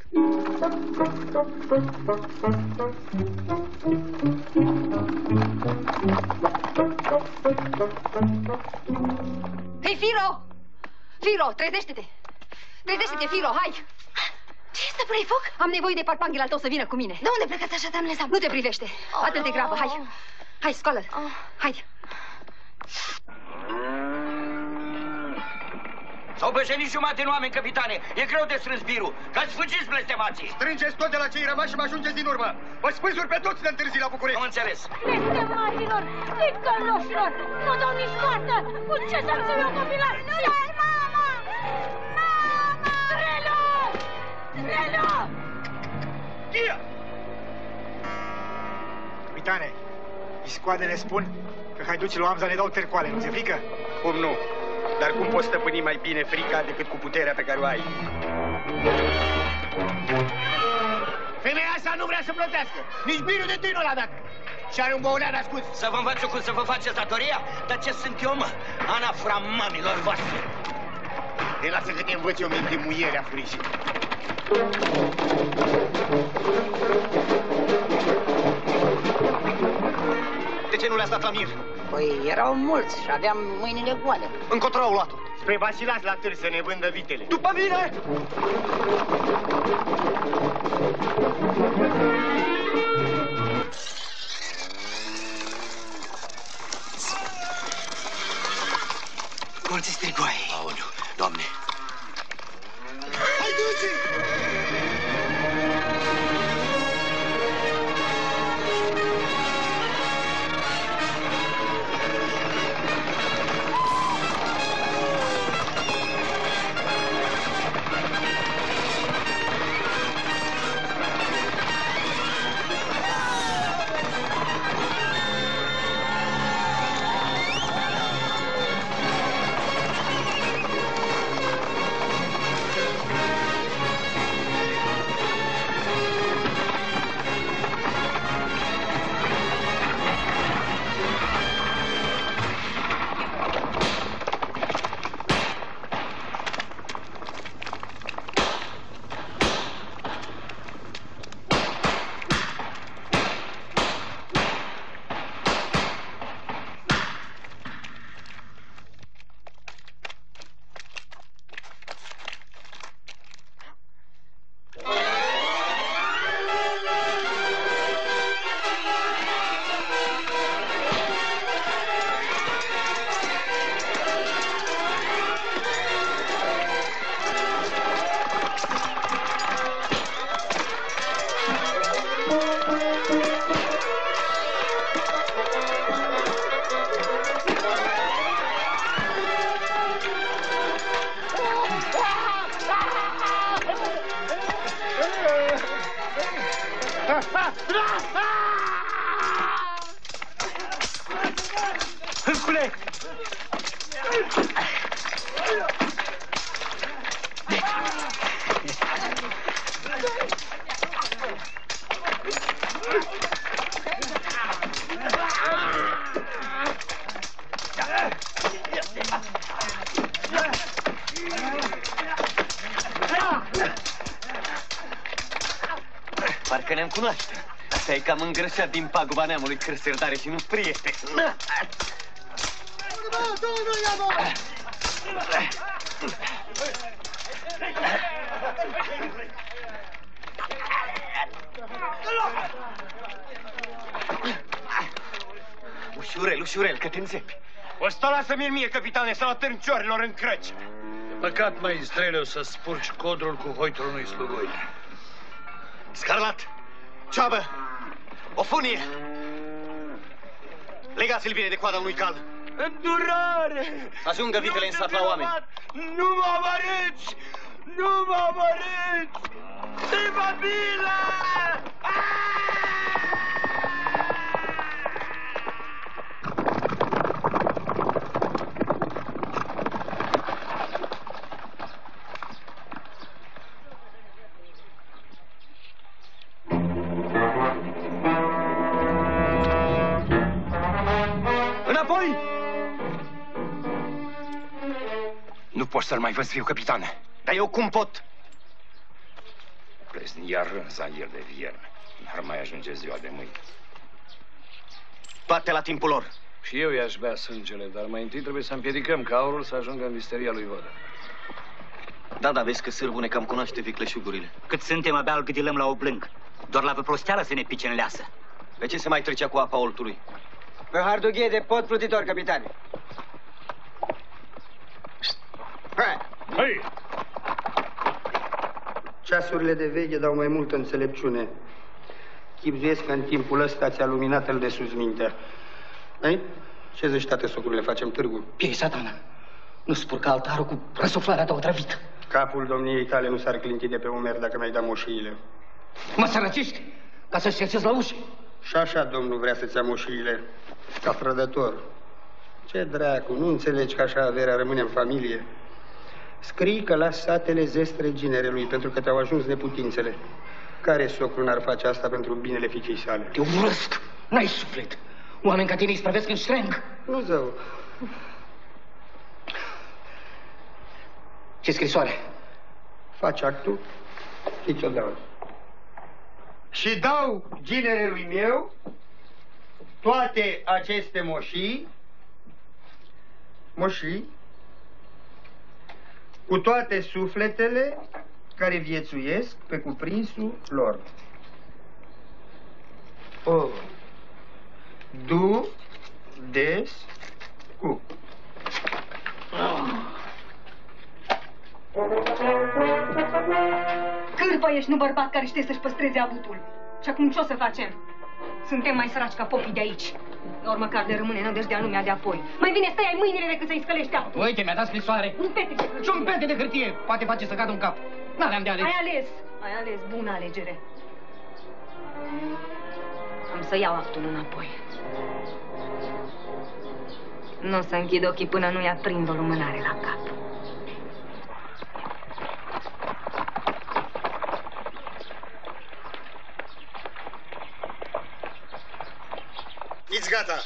Hei, Firo! Firo, trezește-te! Trezește-te, Firo, hai! Ce este, stăpâne, foc? Am nevoie de parpanghel al tău să vină cu mine. De unde plecați așa, doamne Sam? Nu te privește. Atât de grabă, hai. Hai, scoală. Haide. S-au băjenit jumate în oameni, capitane. E greu de strâns birul. Că-ți fugiți, blestemații. Strângeți tot de la cei rămași și mă ajungeți din urmă. Vă spânzuri pe toți de întârzi la București. Am înțeles. Blestemaților, ticăloșilor, nu dau nici coartă. Cu ce să-mi țin eu copilar? Nu dai, mama! Mama! Strelu! Strelu! Ghia! Capitane, iscoadele spun că haiducii lui Amza ne dau tercoale, nu ți-e frică? Cum nu? Dar cum poți stăpâni mai bine frica decât cu puterea pe care o ai? Femeia asta nu vrea să plătească. Nici birul de tine l-a dat. Și are un băulean ascuns. Să vă învăț eu cum să vă faceți datoria? Dar ce sunt eu, mă? Anafra mamilor voastre. Te lasă că te învăț eu de muierea furișii. De ce nu le-ați dat la mir? Păi erau mulți și aveam mâinile goale. Încotro au luat-o? Spre Vasilas la târg să ne vândă vitele. După mine! Colții strigoaie. Aoleu, Doamne. Hai, duci! Hârcule! Parcă ne-am cunoaște. Asta e cam îngrășat din paguba neamului, cărțărdare și nu priete. Ușurel, ușurel, că te înțepi. O să lasă-mi mie, capitane, să-l atârn ciorilor în crăci. Păcat, mai Streleu, să spurci codrul cu hoitul unui slugoi. Scarlat, Cioabă, o funie! Legați-l bine de coada unui cal. Îndurare! Ajungă vitele în sat la oameni. Nu mă omorâți! Nu mă omorâți! Sibabilă! Înapoi! Nu poți să-l mai văz viu, capitane. Dar eu cum pot? Plezni iar în zanier de vierne. N-ar mai ajunge ziua de mâine. Toate la timpul lor. Și eu i-aș bea sângele, dar mai întâi trebuie să împiedicăm ca aurul să ajungă în visteria lui Vodă. Da, da, vezi că sârbul ne cam cunoaște vicleșugurile. Cât suntem, abia îl gâdilăm la oblâng. Doar la prosteală să ne pice în leasă. Pe ce se mai trecea cu apa oltului? Pe hardughie de pot plutitor, capitane. Hei! Ceasurile de veche dau mai multă înțelepciune. Chipzuiesc că în timpul ăsta ți-a luminat el de sus mintea. Ei? Ce zici, tată, socurile, facem târgul? Piei, satana! Nu spurca altarul cu răsuflarea ta otrăvită. Capul domniei tale nu s-ar clinti de pe umeri dacă mi-ai dat moșiile. Mă sărăcești ca să-și ieșesc la ușă. Și așa domnul vrea să-ți ia moșiile, ca frădător. Ce dracu, nu înțelegi că așa averea rămâne în familie? Scrii că las satele zestre ginerelui, pentru că te-au ajuns neputințele. Care socru n-ar face asta pentru binele fiicei sale? Te urăsc! N-ai suflet! Oameni ca tine îi sprăvesc în ștreng! Nu, zău. Ce scrisoare? Faci actul și ți-o dau. Și dau ginerelui meu toate aceste moșii, cu toate sufletele care viețuiesc pe cuprinsul lor. O, du, des, cu. Cârpă ești, nu bărbat care știe să-și păstreze avutul. Și acum ce o să facem? Suntem mai săraci ca popii de aici. Ori măcar de rămâne nădejdea lumea de apoi. Mai bine stai ai mâinile decât să-i scălești aptul. Uite, mi-a dat scrisoare. Un pete de hârtie. Și un pete de hârtie. Poate face să cadă un cap. N-aveam de ales. Ai ales. Bună alegere. Am să iau actul înapoi. Nu o să închid ochii până nu-i aprind o lumânare la cap. Ești gata.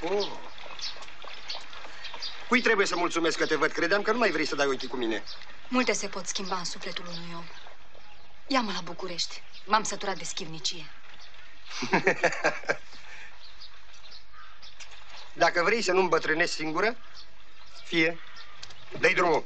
Oh. Cui trebuie să mulțumesc că te văd? Credeam că nu mai vrei să dai ochii cu mine. Multe se pot schimba în sufletul unui om. Ia-mă la București. M-am săturat de schivnicie. Dacă vrei să nu îmbătrânești singură, fie, dă-i drumul.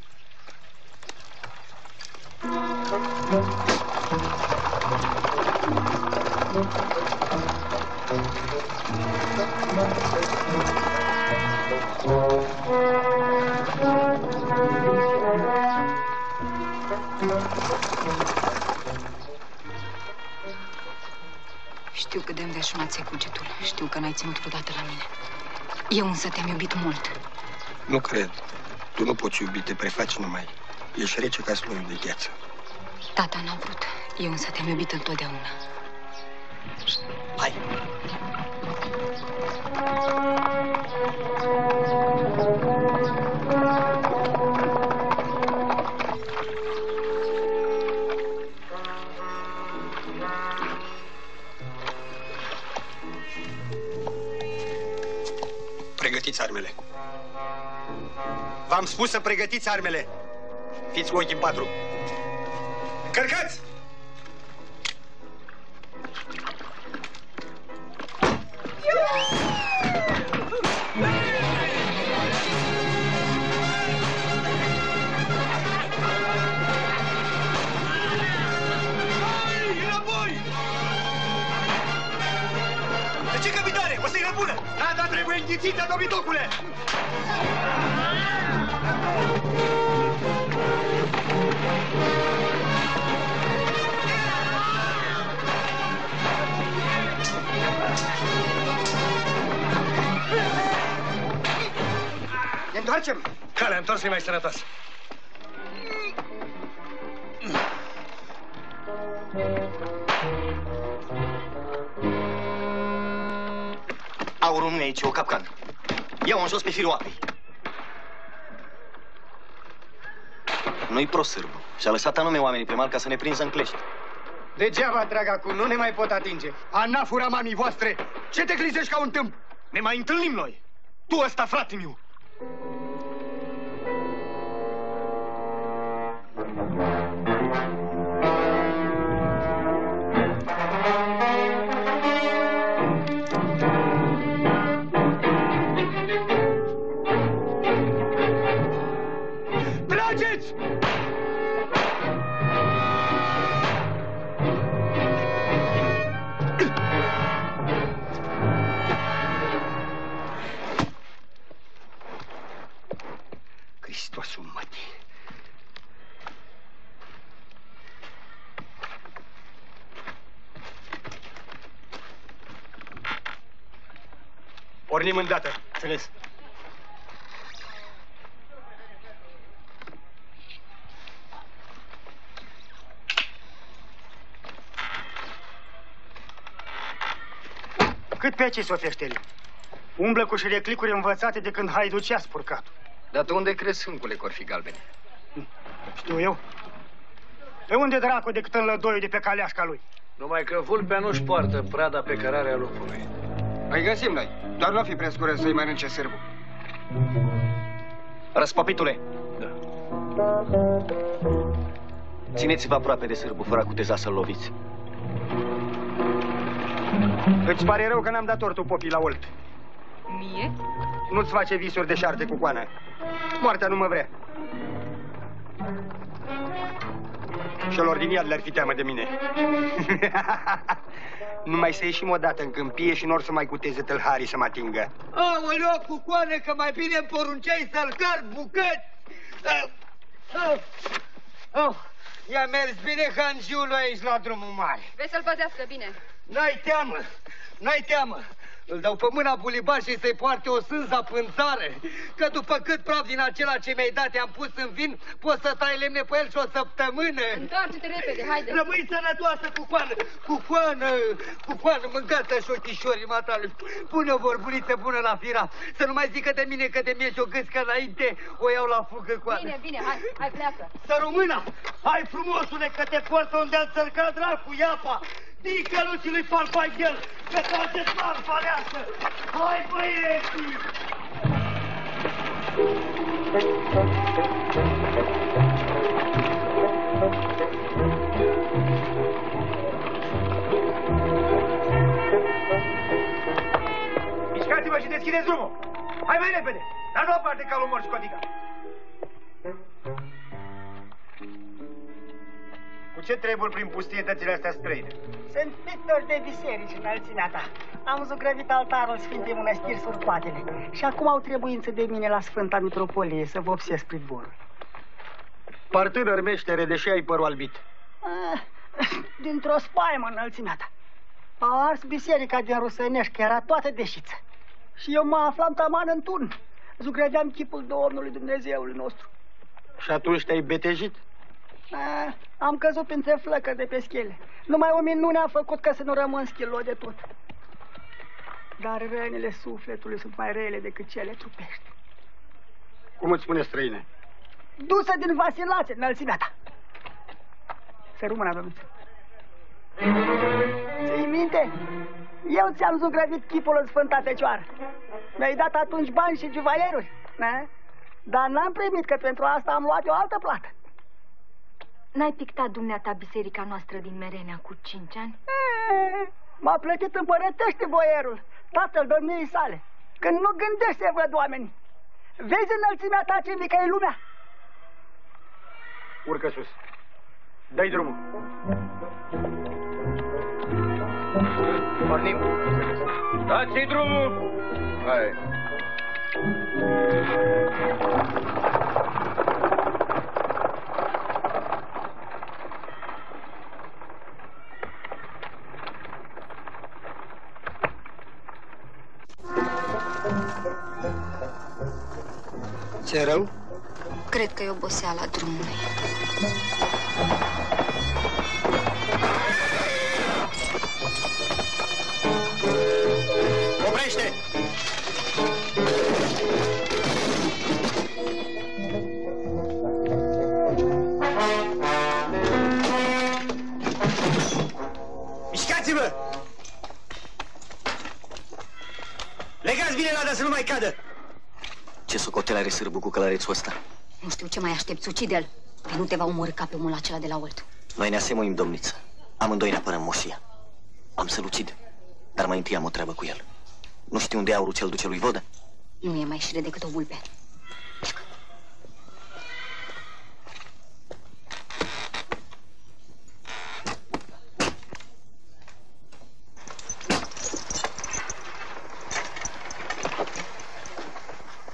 Știu cât de înveșunat ți-e cugetul. Știu că n-ai ținut vreodată la mine. Eu însă te-am iubit mult. Nu cred. Tu nu poți iubi, te prefaci numai. Ești rece ca sloiul de gheață. Tata n-a vrut. Eu însă te-am iubit întotdeauna. Hai! Pregătiți armele. V-am spus să pregătiți armele. Fiți cu ochii în patru. Cărcați! Iu! Ce capitane? O să-i răbună! Nada trebuie înghițită, dobitocule! Ne întoarcem? Calea întors e mai sănătoasă. Aurul nu e aici, o capcană. Ia-o în jos pe firul apei. Nu-i prosârbul. Și-a lăsat anume oamenii pe mal ca să ne prinză în clești. Degeaba, drag, acum nu ne mai pot atinge. Anafura mamii voastre! Ce te clizești ca un tâmp? Ne mai întâlnim noi. Tu ăsta, frate meu. Trageți! Hristosul mătii. Pornim îndată. Înțeles. Cât pe aici s-o feșteri? Umblă cu șireclicuri învățate de când haiducea spurcatul. Dar tu unde crezi, sâncule, că or fi galbeni? Știu eu. Pe unde dracu decât în lădoiul de pe caleașca lui? Numai că vulpea nu-și poartă prada pe cărarea lupului. Îi găsim noi. Doar nu fi prescură să-i mănânce sârbul. Răspopitule! Da. Țineți-vă aproape de sârbul, fără a cuteza să-l loviți. Îți pare rău că n-am dat tortul popii la olt. Mie? Nu-ți face visuri de șarte cu coană. Moartea nu mă vrea. Celor din iad le-ar fi teamă de mine. Numai să ieșim odată în câmpie și n-or să mai cuteze tâlharii să mă atingă. Aoleo, cu coane, că mai bine îmi porunceai să-l car bucăți! I-a mers bine hangiul aici la drumul mare. Vei să-l păzească bine. N-ai teamă, n-ai teamă. Îl dau pe mâna bulibașei să-i poarte o sânza pânzară, că după cât praf din acela ce mi-ai dat te-am pus în vin, poți să tai lemne pe el și o săptămână. Întoarce-te repede, haide. Rămâi sănătoasă, Cucoană, Cucoană, Cucoană, mâncați-și ochișorii matale. Pune-o vorbuniță bună la fira, să nu mai zică de mine că de mie și-o gâscă înainte, o iau la fugă, Coană. Bine, bine, hai pleacă. Să rămână, hai frumosule, că te poartă unde a țărcat dracu, iapa. Dică Luții lui Farfaghel, că trage marfa leasă! Hai, băieții! Mișcați-vă și deschideți drumul! Hai mai repede! Dar nu aparte calul mor și cotica! Cu ce treburi prin pustietățile astea străine? Sunt pictori de biserici, înălțimea ta. Am zugrăvit altarul Sfintei Mănăstiri Surcoatele și acum au trebuință de mine la Sfânta Mitropolie să vopsesc pridvorul. Partânăr meștere, deși ai părul albit. Dintr-o spaimă, înălțimea ta. A ars biserica din Rusănești, că era toată deșiță. Și eu mă aflam taman în turn. Zugrăveam chipul Domnului Dumnezeului nostru. Și atunci te-ai betejit? Am căzut printre flăcări de pe schele. Numai o minune a făcut ca să nu rămân schilot de tot. Dar rănile sufletului sunt mai rele decât cele trupești. Cum îți spune, străine? Dusă din Vasilațe, înălțimea ta. Să rămână, domnule. Ții minte? Eu ți-am zugrăvit chipul în Sfânta Fecioară. Mi-ai dat atunci bani și juvaieruri, ne? Dar n-am primit, că pentru asta am luat o altă plată. N-ai pictat dumneata biserica noastră din Merenea cu 5 ani? M-a plătit împărătește boierul, tatăl domniei sale. Când nu gândești să văd oamenii. Vezi înălțimea ta ce mică e lumea? Urcă sus. Dă-i drumul. Pornim. Dați-i drumul! Hai. Ce rău? Cred că e oboseala drumului. Oprește! Mișcați-vă! Legați bine lada să nu mai cadă! Ce socotel are sârbu cu călărețul ăsta? Nu știu ce mai aștepți, ucide-l. Că nu te va omorâ ca pe omul acela de la Olt. Noi ne asemuim, domniță. Amândoi ne apărăm moșia. Am să-l ucid, dar mai întâi am o treabă cu el. Nu știu unde e aurul ce-l duce lui Vodă? Nu e mai șire decât o vulpe.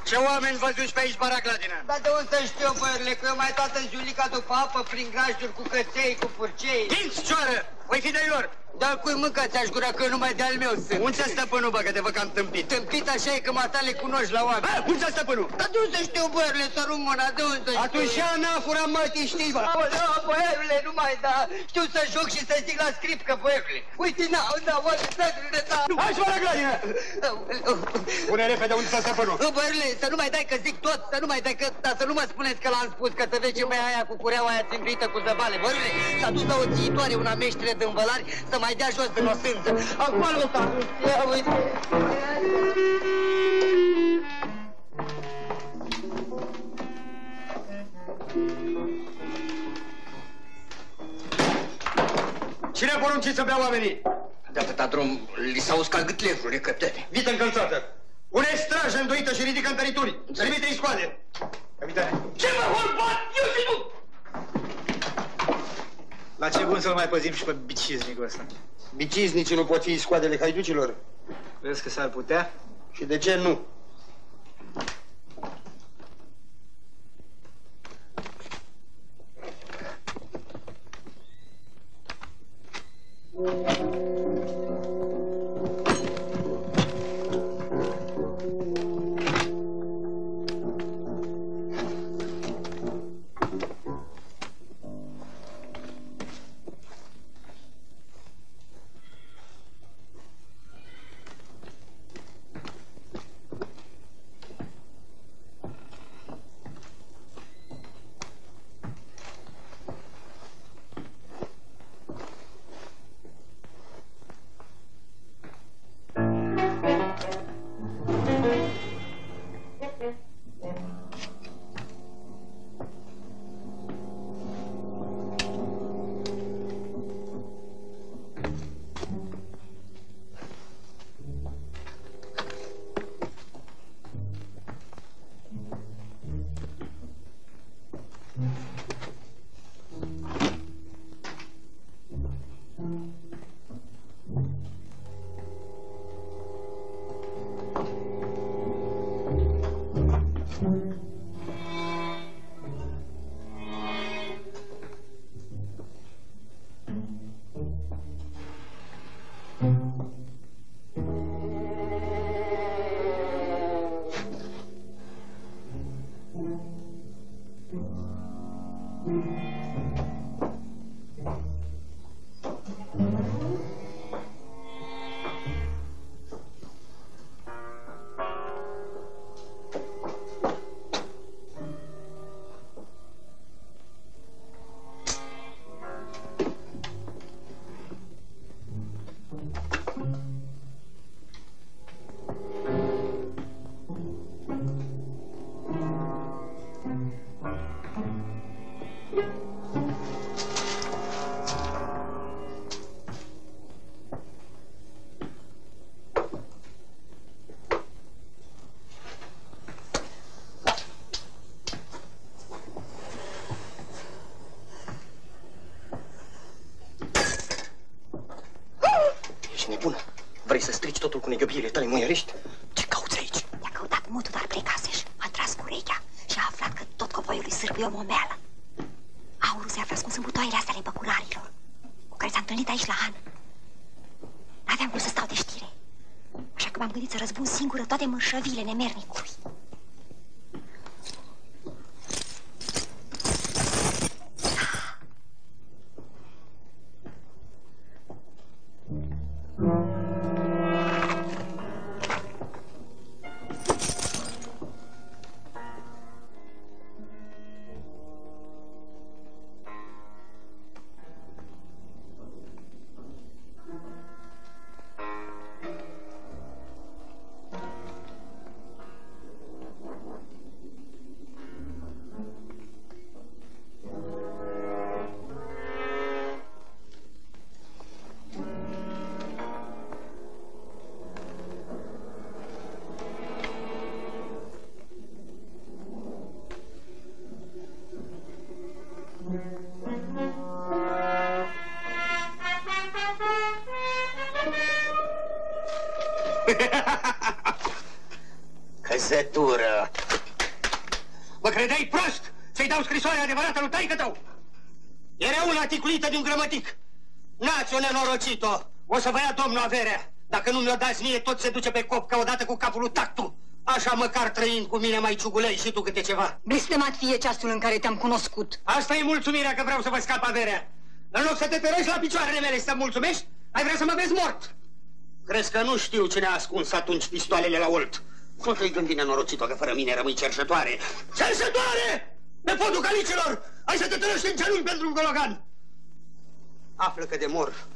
Ce oameni văzuși pe aici, Baragladina? Dar de unde să știu, băierile, că eu mai toată Julica după apă, prin grajduri, cu căței, cu furcei. Dinți, cioară! Voi fi de lor! Dar cui mâncați-aș gura că nu mai de-al meu sunt? Unde stăpânul, bă, că te văd cam tâmpit? Tâmpit așa e că matale cunoști la oameni. Unde stăpânul? Dar de unde să știu, băierile, să rup mâna, de unde să știu? Atunci ia n-afura mătii, știi, bă! Aoleu, băierile, nu mai da! Știu să joc și să zic la scripcă, băierile! Uite, oare, săgrile, da! Hai, Baragladina! Pune repede unde stă stăpânul! Băierile, să nu mai dai că zic tot, să nu mai dai că... Dar să nu mă spuneți că l-am spus, că să vezi ce mai aia cu cureaua aia țintuită cu zăbale, băierile! S-a dus la o țiitoare, una meștere de învălari, să mai dea jos din osânță. Acolo s-a dus, ia uite! Cine a poruncit să bea oamenii? De atâta drum, li s-a uscat gâtlejul, recăptene. Vită încălțată! Une strajă îndoită și ridică întărituri! Trimite-i scoade! Capitane! Ce mă holbat? Eu și nu! La ce bun să-l mai păzim și pe biciznicul ăsta? Biciznicii nu pot fi scoadele haiducilor? Vezi că s-ar putea? Și de ce nu? Vrei să strici totul cu negăbirile tale muierești? Ce cauți aici? I-a căutat mutul, dar plecase-și. A tras cu urechea și a aflat că tot covoiul lui Sârbu e o momeală. Aurul se află ascuns în butoaiele astea ale păcurarilor, cu care s-a întâlnit aici la Han. N-aveam cum să stau de știre, așa că m-am gândit să răzbun singură toate mărșăviile nemernicului. Căzătură! Mă credeai prost să-i dau scrisoarea adevărată lui taică-tău? Era una ticulită de un grămătic. N-ați-o nenorocit-o! O să vă ia domnul averea. Dacă nu mi-o dați mie, tot se duce pe cop ca odată cu capul lui tactu. Așa măcar trăind cu mine mai ciugulei și tu câte ceva. Blestemat fie ceasul în care te-am cunoscut. Asta e mulțumirea că vreau să vă scap averea. În loc să te tărăști la picioarele mele să mulțumești, ai vrea să mă vezi mort. Crezi că nu știu cine a ascuns atunci pistoalele la olt? Nu te-i gândi nenorocit-o că fără mine rămâi cerșătoare. Cerșătoare! Pe podul calicilor! Hai să te tărăști în genunchi pentru un gologan! Află că de mor,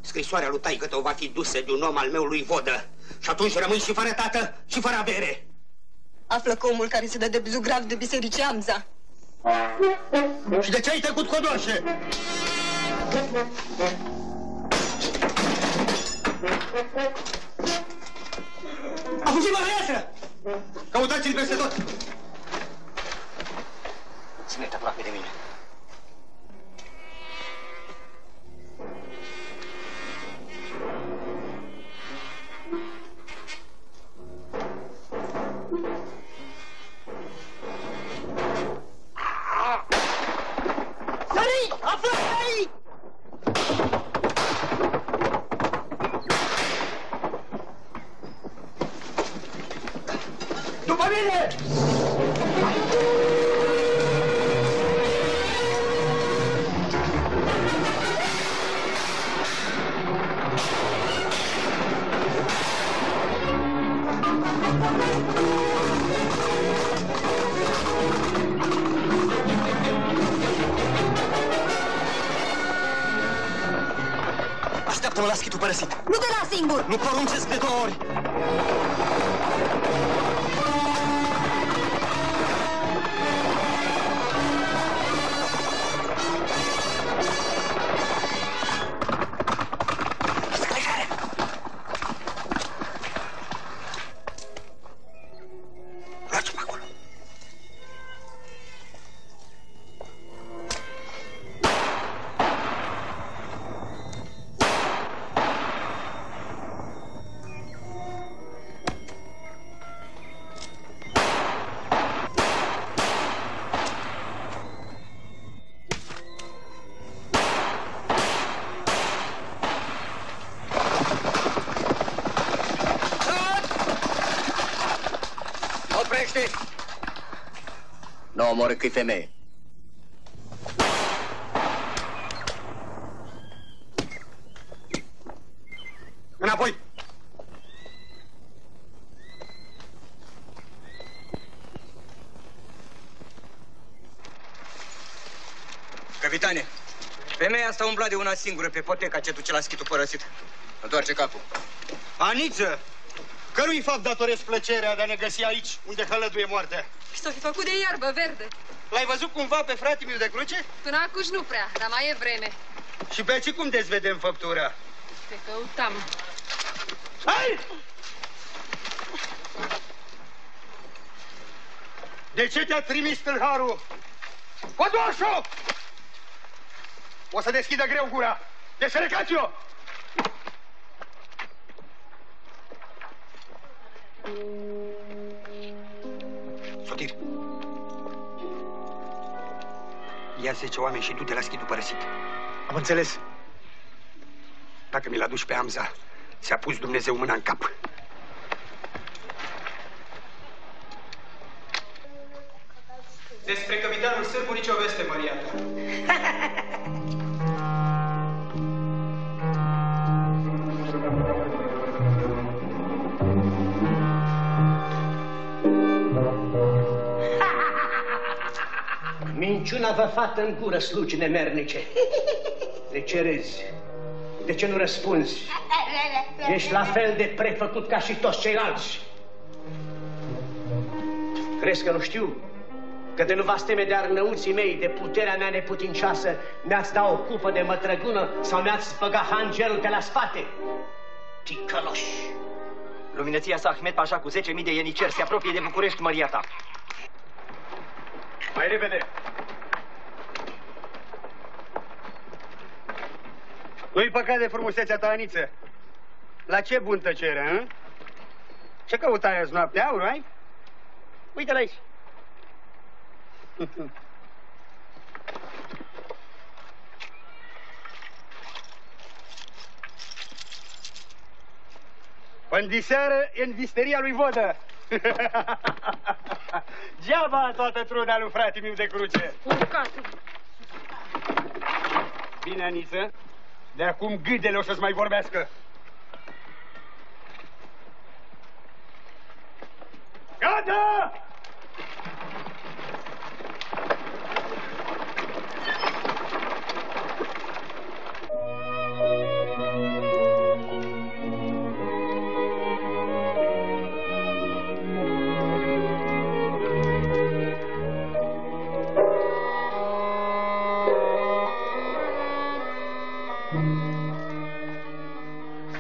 scrisoarea lui taică-tău va fi dusă de un om al meu lui Vodă. Și atunci rămâi și fără tată și fără avere. Află că omul care se dă de blugrav de biserici Amza. Și de ce ai tăcut, codoșe? A fugit măhăiașă! Căutați-l peste tot! Ține-te aproape de mine. Sări! Află-i! După mine! Așteaptă-mă la schitul părăsit. Nu te las singur! Nu poruncesc de 2 ori. Oprește! Nu omorâ că-i femeie. Înapoi! Capitane, femeia asta umbla de una singură pe poteca ce duce la schitul părăsit. Întoarce capul. Aniță! Cărui fapt datoresc plăcerea de a ne găsi aici, unde hălăduie moartea? S-o fi făcut de iarbă verde. L-ai văzut cumva pe frate meu de cruce? Până acuși nu prea, dar mai e vreme. Și pe ce cum dezvedem făptura? Te căutam. Hai! De ce te-a trimis tâlharul? Codoșo! O să deschidă greu gura. Desfelecați-o! Sotir, ia 10 oameni și du-te la schitul părăsit. Am înțeles. Dacă mi-l aduci pe Hamza, ți-a pus Dumnezeu mâna în cap. Despre capitanul Sârbu nicio veste, Maria ta. Minciuna vă fată în gură, slugi nemernice. De ce râzi? De ce nu răspunzi? Ești la fel de prefăcut ca și toți ceilalți. Crezi că nu știu? Că de nu v-ați teme de arnăuții mei, de puterea mea neputincioasă, mi-ați da o cupă de mătrăgună sau mi-ați băga hangerul pe la spate? Ticăloși! Luminăția sa Ahmed Pașa cu 10.000 de ieniceri se apropie de București, Maria ta. Mai repede! Nu-i păcat de frumusețea ta, Aniță. La ce bun tăcere, hă? Ce căutai azi noaptea, aur, ai? Uite-l aici. Până diseară în visteria lui Vodă. Geaba toată truda lui frate meu de cruce. Bine, Aniță, de acum gâdele o să-ți mai vorbească. Gata!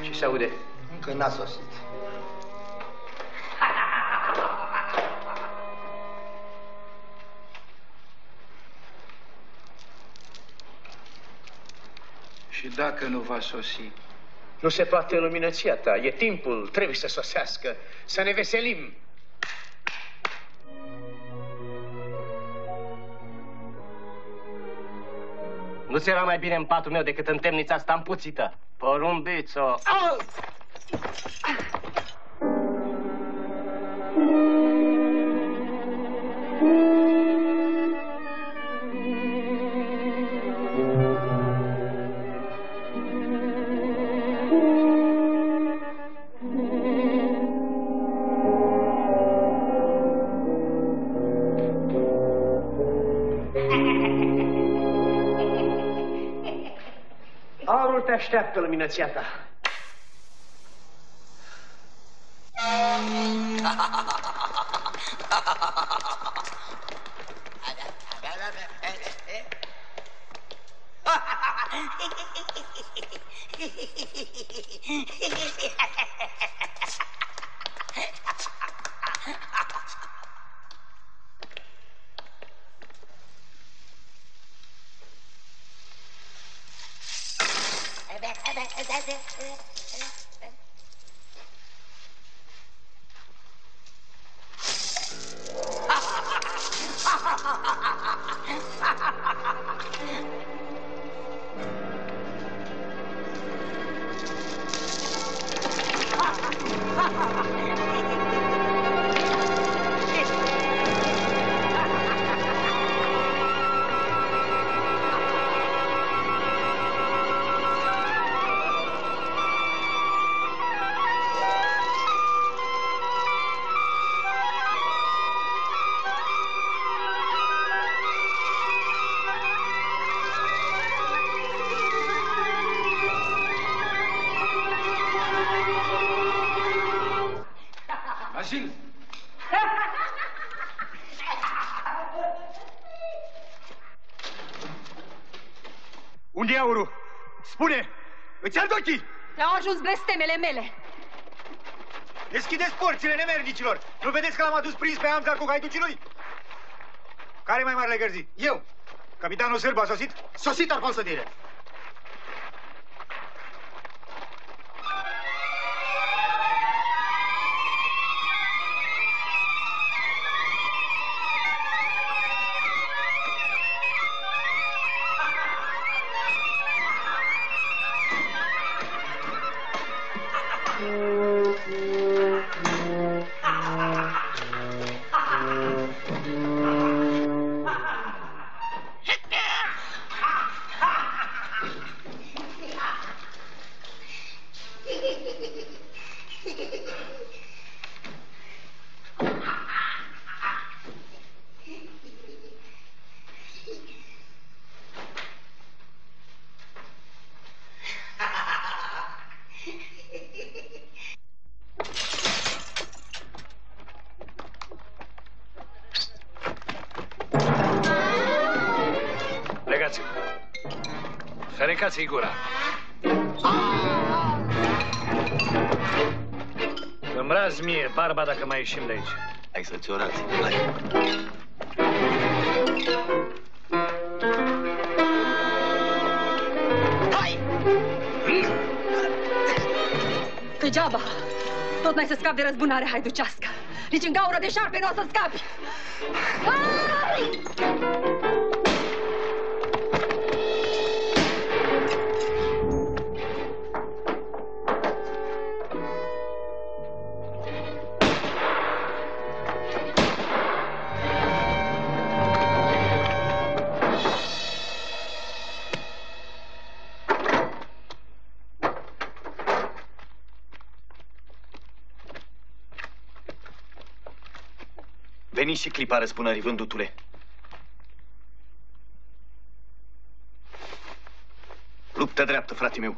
Ce se aude? Încă n-a sosit. Și dacă nu va sosi? Nu se poate, luminăția ta. E timpul, trebuie să sosească, să ne veselim. Nu ți era mai bine în patul meu decât în temnița asta împuțită? Porumbițo! Aurul te așteaptă, luminăția ta. Basil! Unde e aurul? Spune! Îți ard ochii! Au ajuns blestemele mele. Deschideți porțile nemernicilor! Nu vedeți că l-am adus prins pe Hamza cu gaiducii lui? Care-i mai mare gărzi? Eu! Capitanul Sârbu a sosit? Sosit, ar considere! Ferecați-i gura. Îmi razi mie barba dacă mai ieșim de aici. Hai să-ți o razi. Hai. Hai! Degeaba! Tot n-ai să scapi de răzbunare haiducească. Nici în gaură de șarpe nu o să scapi! Hai! Veni și clipa răzbunării, vândutule. Luptă dreaptă, frate meu.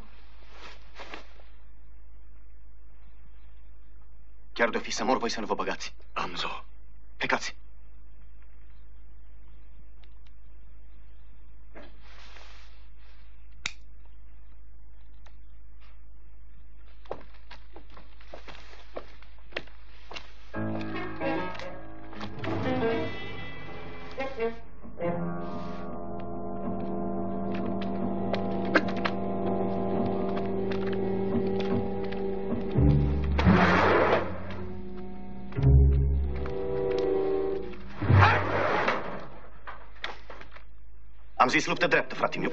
Chiar de-o fi să mor, voi să nu vă băgați. Amzo. Plecați. Am zis luptă dreaptă, frate meu.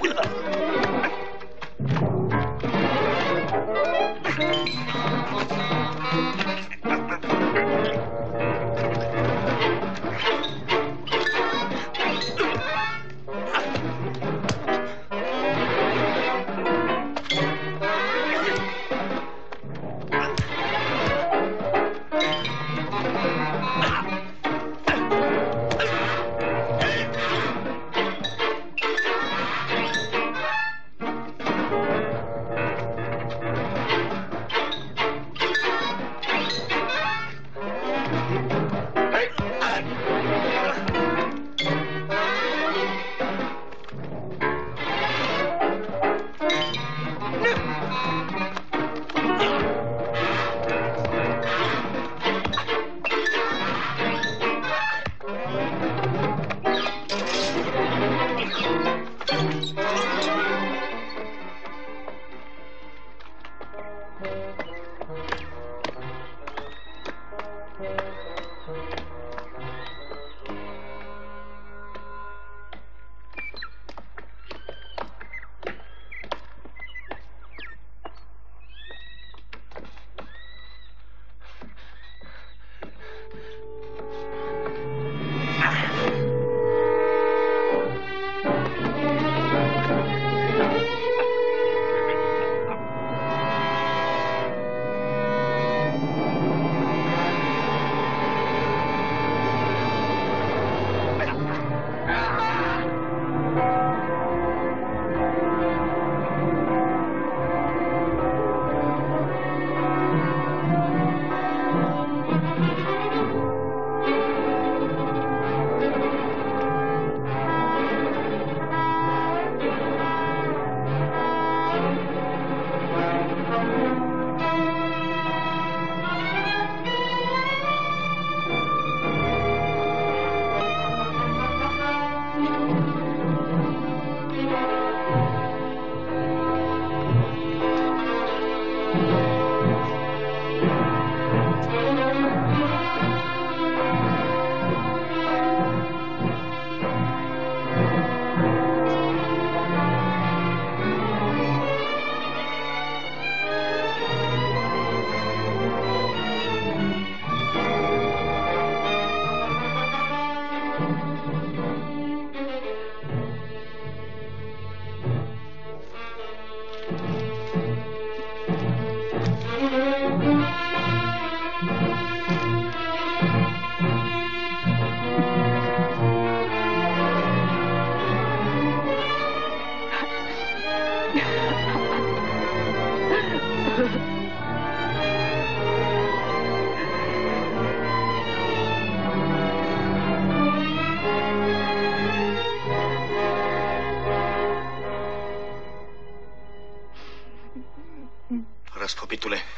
momentul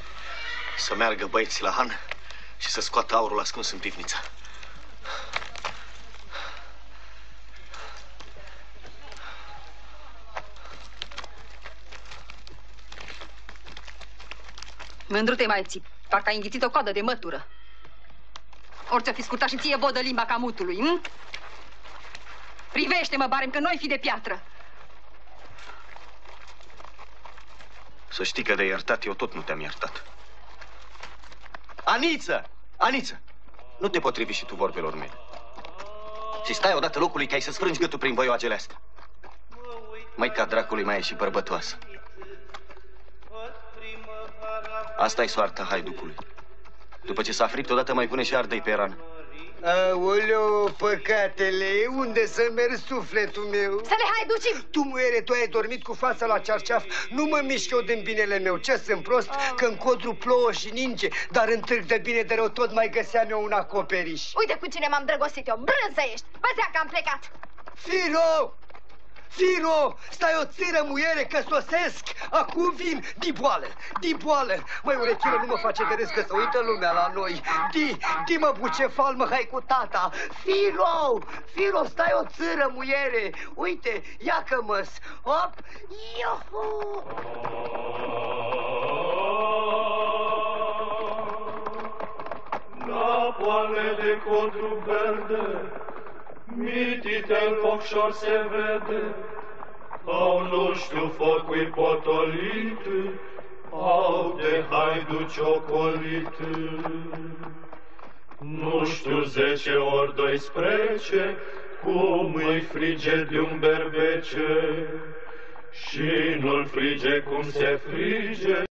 să meargă băieții la Han și să scoată aurul ascuns în pivniță. Mândru te mai ții, parcă ai înghițit o coadă de mătură. Ori ți-o fi scurtat și ție vodă limba ca mutului, hm? Privește-mă, barem, că noi fi de piatră. Să știi că de iertat eu tot nu te-am iertat. Aniță! Aniță! Nu te potrivi și tu vorbelor mele. Și stai odată locului că ai să sfrângi gâtul prin voioagele astea. Măica dracului mai e și bărbătoasă. Asta-i soarta haiducului. După ce s-a fript odată mai pune și ardei pe rană. Aoleo, păcatele, unde să merg sufletul meu? Să le haiducim! Tu, muiere, tu ai dormit cu fața la cearceaf. Nu mă mișc eu din binele meu. Ce, sunt prost? Că în codru plouă și ninge, dar în târg de bine de rău tot mai găseam eu un acoperiș. Uite cu cine m-am drăgostit eu. Brânză ești! Păzea că am plecat! Firo! Firo! Stai o țiră, muiere, că sosesc! Acum vin! Di-boală! Di-boală! Măi, urechile, nu mă face de râs, că să uită lumea la noi! Di, mă, bucefal, mă, hai cu tata! Firo! Firo, stai o țiră, muiere! Uite, ia că măs! Hop! Iohu! La poale de codru verde, mititel focșor se vede, au nu știu focui potolit, au de haiduci ocolit. Nu știu 10 ori 12, cum îi frige de-un berbece, și nu-l frige cum se frige.